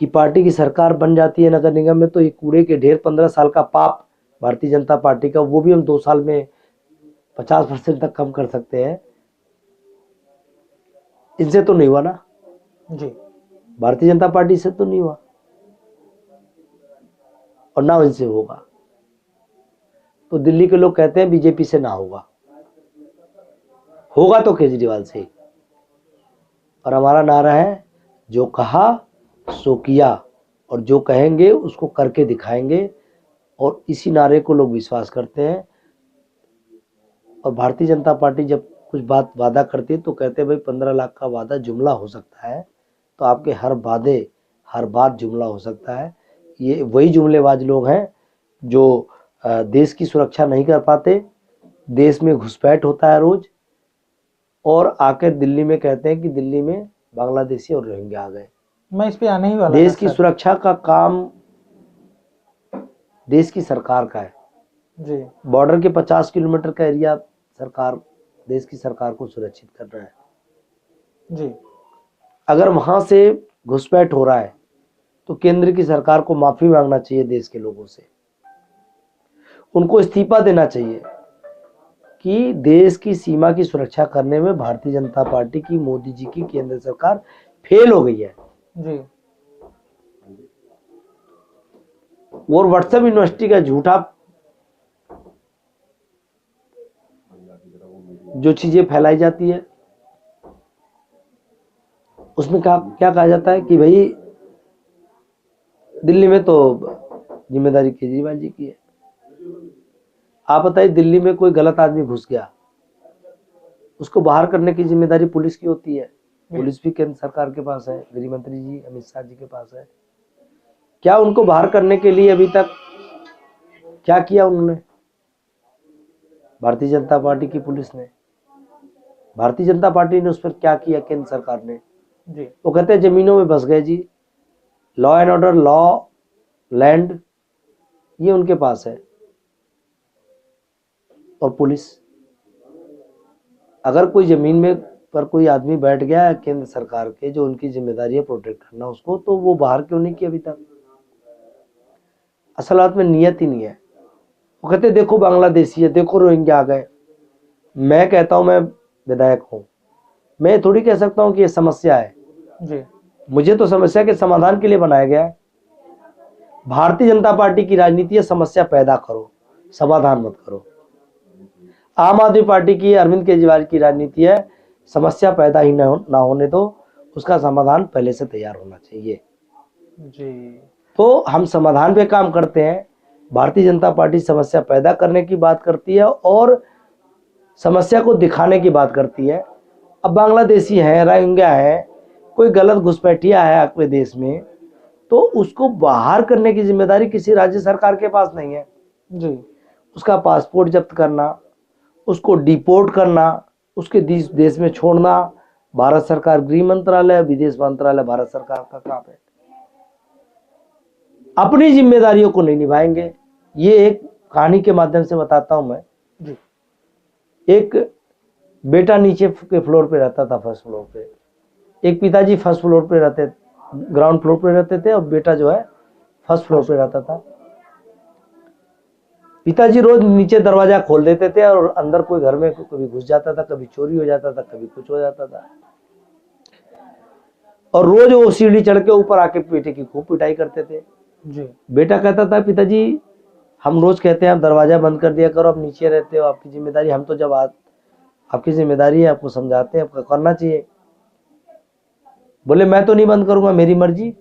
की पार्टी की सरकार बन जाती है नगर निगम में, तो ये कूड़े के ढेर 15 साल का पाप भारतीय जनता पार्टी का, वो भी हम 2 साल में 50% तक कम कर सकते हैं। इनसे तो नहीं हुआ ना जी, भारतीय जनता पार्टी से तो नहीं हुआ और ना इनसे होगा। तो दिल्ली के लोग कहते हैं बीजेपी से ना होगा, होगा तो केजरीवाल से। और हमारा नारा है जो कहा सो किया, और जो कहेंगे उसको करके दिखाएंगे, और इसी नारे को लोग विश्वास करते हैं। और भारतीय जनता पार्टी जब कुछ बात वादा करती है तो कहते हैं भाई 15 लाख का वादा जुमला हो सकता है, तो आपके हर वादे हर बात जुमला हो सकता है। ये वही जुमलेबाज लोग हैं जो देश की सुरक्षा नहीं कर पाते, देश में घुसपैठ होता है रोज, और आकर दिल्ली में कहते हैं कि दिल्ली में बांग्लादेशी और रोहिंग्या आ गए। मैं इस पे आने ही वाला देश की सुरक्षा का काम देश की सरकार का है जी। बॉर्डर के 50 किलोमीटर का एरिया सरकार, देश की सरकार को सुरक्षित कर रहा है जी। अगर वहां से घुसपैठ हो रहा है तो केंद्र की सरकार को माफी मांगना चाहिए देश के लोगों से, उनको इस्तीफा देना चाहिए कि देश की सीमा की सुरक्षा करने में भारतीय जनता पार्टी की, मोदी जी की केंद्र सरकार फेल हो गई है जी। और व्हाट्सएप यूनिवर्सिटी का झूठा जो चीजें फैलाई जाती है उसमें क्या कहा जाता है कि भाई दिल्ली में तो जिम्मेदारी केजरीवाल जी की है। आप बताइए दिल्ली में कोई गलत आदमी घुस गया, उसको बाहर करने की जिम्मेदारी पुलिस की होती है। पुलिस भी केंद्र सरकार के पास है, गृह मंत्री जी अमित शाह जी के पास है। क्या उनको बाहर करने के लिए अभी तक क्या किया उन्होंने? भारतीय जनता पार्टी की पुलिस ने, भारतीय जनता पार्टी ने उस पर क्या किया केंद्र सरकार ने? जी। वो कहते हैं जमीनों में बस गए जी, law and order, law land ये उनके पास है। और पुलिस, अगर कोई जमीन में पर कोई आदमी बैठ गया है केंद्र सरकार के, जो उनकी जिम्मेदारी है प्रोटेक्ट करना उसको, तो वो बाहर क्यों नहीं किया अभी तक? असल बात में नियत ही नहीं है। वो कहते देखो बांग्लादेशी है, देखो रोहिंग्या आ गए। मैं कहता हूं, मैं विधायक हूं, मैं थोड़ी कह सकता हूं कि ये समस्या है जी। मुझे तो समस्या के समाधान के लिए बनाया गया है। भारतीय जनता पार्टी की राजनीति है समस्या पैदा करो, समाधान मत करो। आम आदमी पार्टी की, अरविंद केजरीवाल की राजनीति है समस्या पैदा ही ना होने दो, उसका समाधान पहले से तैयार होना चाहिए जी। तो हम समाधान पे काम करते हैं। भारतीय जनता पार्टी समस्या पैदा करने की बात करती है और समस्या को दिखाने की बात करती है। अब बांग्लादेशी है, रोहिंग्या है, कोई गलत घुसपैठिया है आपके देश में, तो उसको बाहर करने की जिम्मेदारी किसी राज्य सरकार के पास नहीं है जी। उसका पासपोर्ट जब्त करना, उसको डिपोर्ट करना, उसके देश में छोड़ना भारत सरकार, गृह मंत्रालय, विदेश मंत्रालय भारत सरकार का काम है। अपनी जिम्मेदारियों को नहीं निभाएंगे। ये एक कहानी के माध्यम से बताता हूं मैं जी। एक बेटा नीचे के फ्लोर पे रहता था, फर्स्ट फ्लोर पे। एक पिताजी फर्स्ट फ्लोर पे रहते, ग्राउंड फ्लोर पे रहते थे, और बेटा जो है फर्स्ट फ्लोर पे रहता था। पिताजी रोज नीचे दरवाजा खोल देते थे और अंदर कोई घर में कभी घुस जाता था, कभी चोरी हो जाता था, कभी कुछ हो जाता था। और रोज वो सीढ़ी चढ़ के ऊपर आके बेटे की खूब पिटाई करते थे। जी। बेटा कहता था पिताजी हम रोज कहते हैं आप दरवाजा बंद कर दिया करो, आप नीचे रहते हो, आपकी जिम्मेदारी, हम तो जब आपकी जिम्मेदारी है, आपको समझाते हैं, आपको करना चाहिए। बोले मैं तो नहीं बंद करूंगा, मेरी मर्जी,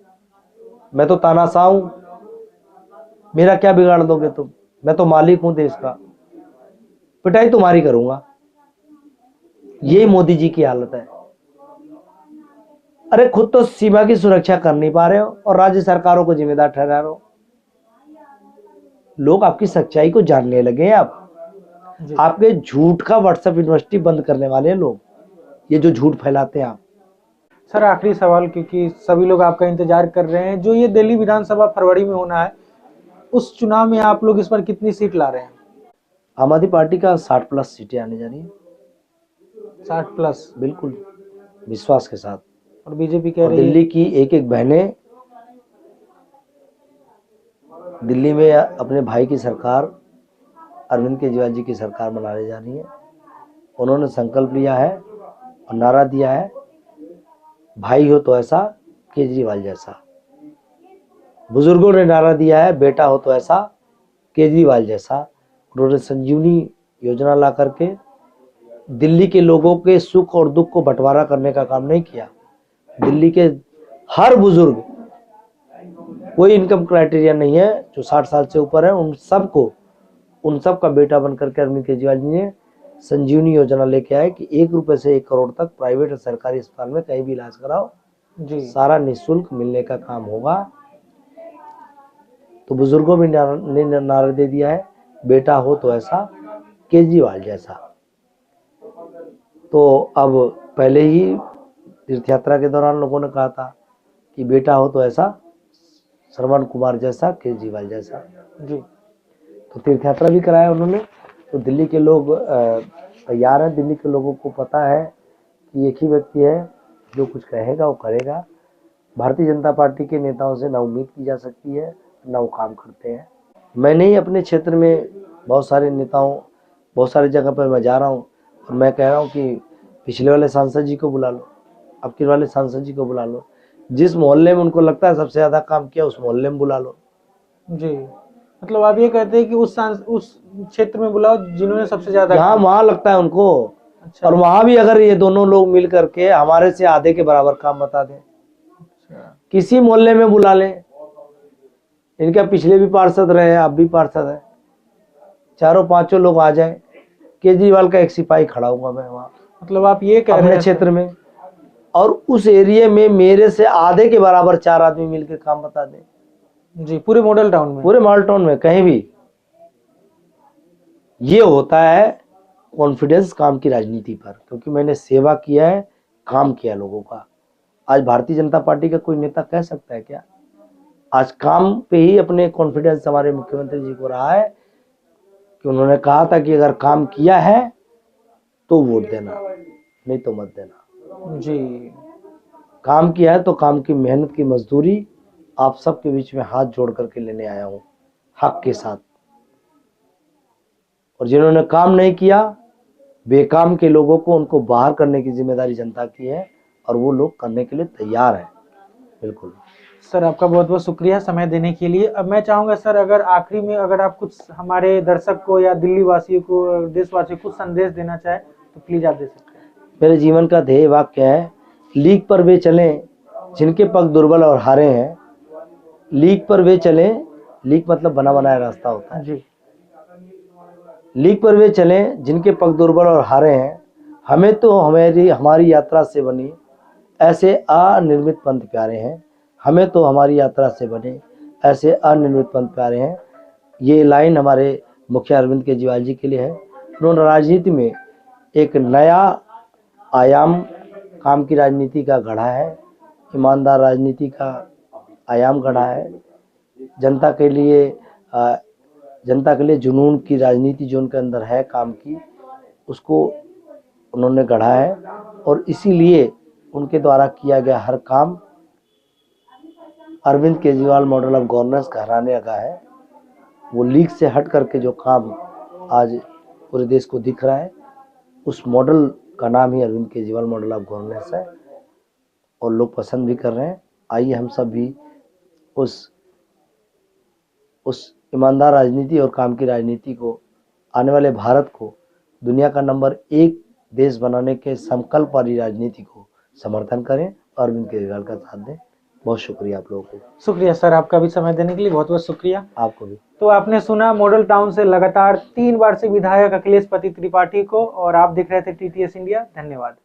मैं तो तानाशाह हूं, मेरा क्या बिगाड़ दोगे तुम, मैं तो मालिक हूं देश का, पिटाई तुम्हारी करूंगा। यही मोदी जी की हालत है। अरे खुद तो सीमा की सुरक्षा कर नहीं पा रहे हो और राज्य सरकारों को जिम्मेदार ठहरा रहे हो। लोग आपकी सच्चाई को जानने लगे हैं। आपके झूठ का व्हाट्सएप यूनिवर्सिटी बंद करने वाले हैं लोग, ये जो झूठ फैलाते हैं आप। सर आखिरी सवाल, क्योंकि सभी लोग आपका इंतजार कर रहे हैं, जो ये दिल्ली विधानसभा फरवरी में होना है, उस चुनाव में आप लोग इस बार कितनी सीट ला रहे हैं? आम आदमी पार्टी का 60+ सीटें आने जा रही है। 60+? बिल्कुल विश्वास के साथ। और बीजेपी कह रही है दिल्ली की एक एक बहनें दिल्ली में अपने भाई की सरकार, अरविंद केजरीवाल जी की सरकार बनाने जा रही है। उन्होंने संकल्प लिया है और नारा दिया है, भाई हो तो ऐसा केजरीवाल जैसा। बुजुर्गों ने नारा दिया है, बेटा हो तो ऐसा केजरीवाल जैसा। उन्होंने संजीवनी योजना ला करके दिल्ली के लोगों के सुख और दुख को बंटवारा करने का काम नहीं किया। दिल्ली के हर बुजुर्ग, कोई इनकम क्राइटेरिया नहीं है, जो 60 साल से ऊपर है, उन सब का बेटा बनकर के अरविंद केजरीवाल जी ने संजीवनी योजना लेके आए कि 1 रुपए से 1 करोड़ तक प्राइवेट और सरकारी अस्पताल में कहीं भी इलाज कराओ जी, सारा निःशुल्क मिलने का काम होगा। तो बुजुर्गों ने नारा दे दिया है, बेटा हो तो ऐसा केजरीवाल जैसा। तो अब पहले ही तीर्थ यात्रा के दौरान लोगों ने कहा था कि बेटा हो तो ऐसा श्रवण कुमार जैसा, केजरीवाल जैसा। जी। तो तीर्थ यात्रा भी कराया उन्होंने। तो दिल्ली के लोग तैयार हैं। दिल्ली के लोगों को पता है कि एक ही व्यक्ति है जो कुछ कहेगा वो करेगा। भारतीय जनता पार्टी के नेताओं से ना उम्मीद की जा सकती है, ना वो काम करते हैं। मैंने ही अपने क्षेत्र में बहुत सारे नेताओं, बहुत सारी जगह पर मैं जा रहा हूँ और मैं कह रहा हूँ कि पिछले वाले सांसद जी को बुला लो, अबकी वाले सांसद जी को बुला लो। जिस मोहल्ले में उनको लगता है सबसे ज्यादा काम किया, उस मोहल्ले में बुला लो। जी, मतलब आप ये कहते हैं कि उस क्षेत्र में बुलाओ जिन्होंने सबसे ज्यादा, जहाँ वहां लगता है उनको। अच्छा। और वहां भी अगर ये दोनों लोग मिल करके हमारे से आधे के बराबर काम बता दें, किसी मोहल्ले में बुला लें। इनके पिछले भी पार्षद रहे हैं, अब भी पार्षद है, 4-5 लोग आ जाए, केजरीवाल का एक सिपाही खड़ा होगा मैं वहां, मतलब आप ये कह रहे अपने हैं क्षेत्र में, और उस एरिया में मेरे से आधे के बराबर 4 आदमी मिलकर काम बता दें। जी, पूरे मॉडल टाउन में, पूरे मॉडल टाउन में कहीं भी। ये होता है कॉन्फिडेंस काम की राजनीति पर, क्योंकि मैंने सेवा किया है, काम किया लोगों का। आज भारतीय जनता पार्टी का कोई नेता कह सकता है क्या? आज काम पे ही अपने कॉन्फिडेंस हमारे मुख्यमंत्री जी को रहा है कि उन्होंने कहा था कि अगर काम किया है तो वोट देना, नहीं तो मत देना। जी, काम किया है तो काम की मेहनत की मजदूरी आप सबके बीच में हाथ जोड़ करके लेने आया हूं, हक के साथ। और जिन्होंने काम नहीं किया, बेकाम के लोगों को, उनको बाहर करने की जिम्मेदारी जनता की है और वो लोग करने के लिए तैयार हैं। बिल्कुल सर, आपका बहुत बहुत शुक्रिया समय देने के लिए। अब मैं चाहूंगा सर, अगर आखिरी में अगर आप कुछ हमारे दर्शक को या दिल्ली वासियों को, देशवासियों को संदेश देना चाहे तो प्लीज आप दे सकते हैं। मेरे जीवन का ध्येय वाक्य है, लीक पर वे चलें जिनके पग दुर्बल और हारे हैं। लीक पर वे चलें, लीक मतलब बना बनाया रास्ता होता है जी। लीक पर वे चलें जिनके पग दुर्बल और हारे हैं। हमें तो हमारी यात्रा से बनी ऐसे अनिर्मित पंथ प्यारे हैं। हमें तो हमारी यात्रा से बने ऐसे अनिर्मित पंथ प्यारे हैं। ये लाइन हमारे मुखिया अरविंद केजरीवाल जी के लिए है। उन्होंने राजनीति में एक नया आयाम, काम की राजनीति का गढ़ा है, ईमानदार राजनीति का आयाम गढ़ा है। जनता के लिए जुनून की राजनीति जो उनके अंदर है काम की, उसको उन्होंने गढ़ा है। और इसीलिए उनके द्वारा किया गया हर काम Arvind Kejriwal model of governance कहलाने लगा है। वो लीग से हट करके जो काम आज पूरे देश को दिख रहा है, उस मॉडल का नाम ही Arvind Kejriwal model of governance है। और लोग पसंद भी कर रहे हैं। आइए हम सब भी उस ईमानदार राजनीति और काम की राजनीति को, आने वाले भारत को दुनिया का नंबर 1 देश बनाने के संकल्प वाली राजनीति को समर्थन करें और अरविंद केजरीवाल का साथ दें। बहुत शुक्रिया आप लोगों को। शुक्रिया सर, आपका भी समय देने के लिए बहुत बहुत शुक्रिया। आपको भी। तो आपने सुना मॉडल टाउन से लगातार 3 बार से विधायक अखिलेश पति त्रिपाठी को, और आप देख रहे थे TTS इंडिया। धन्यवाद।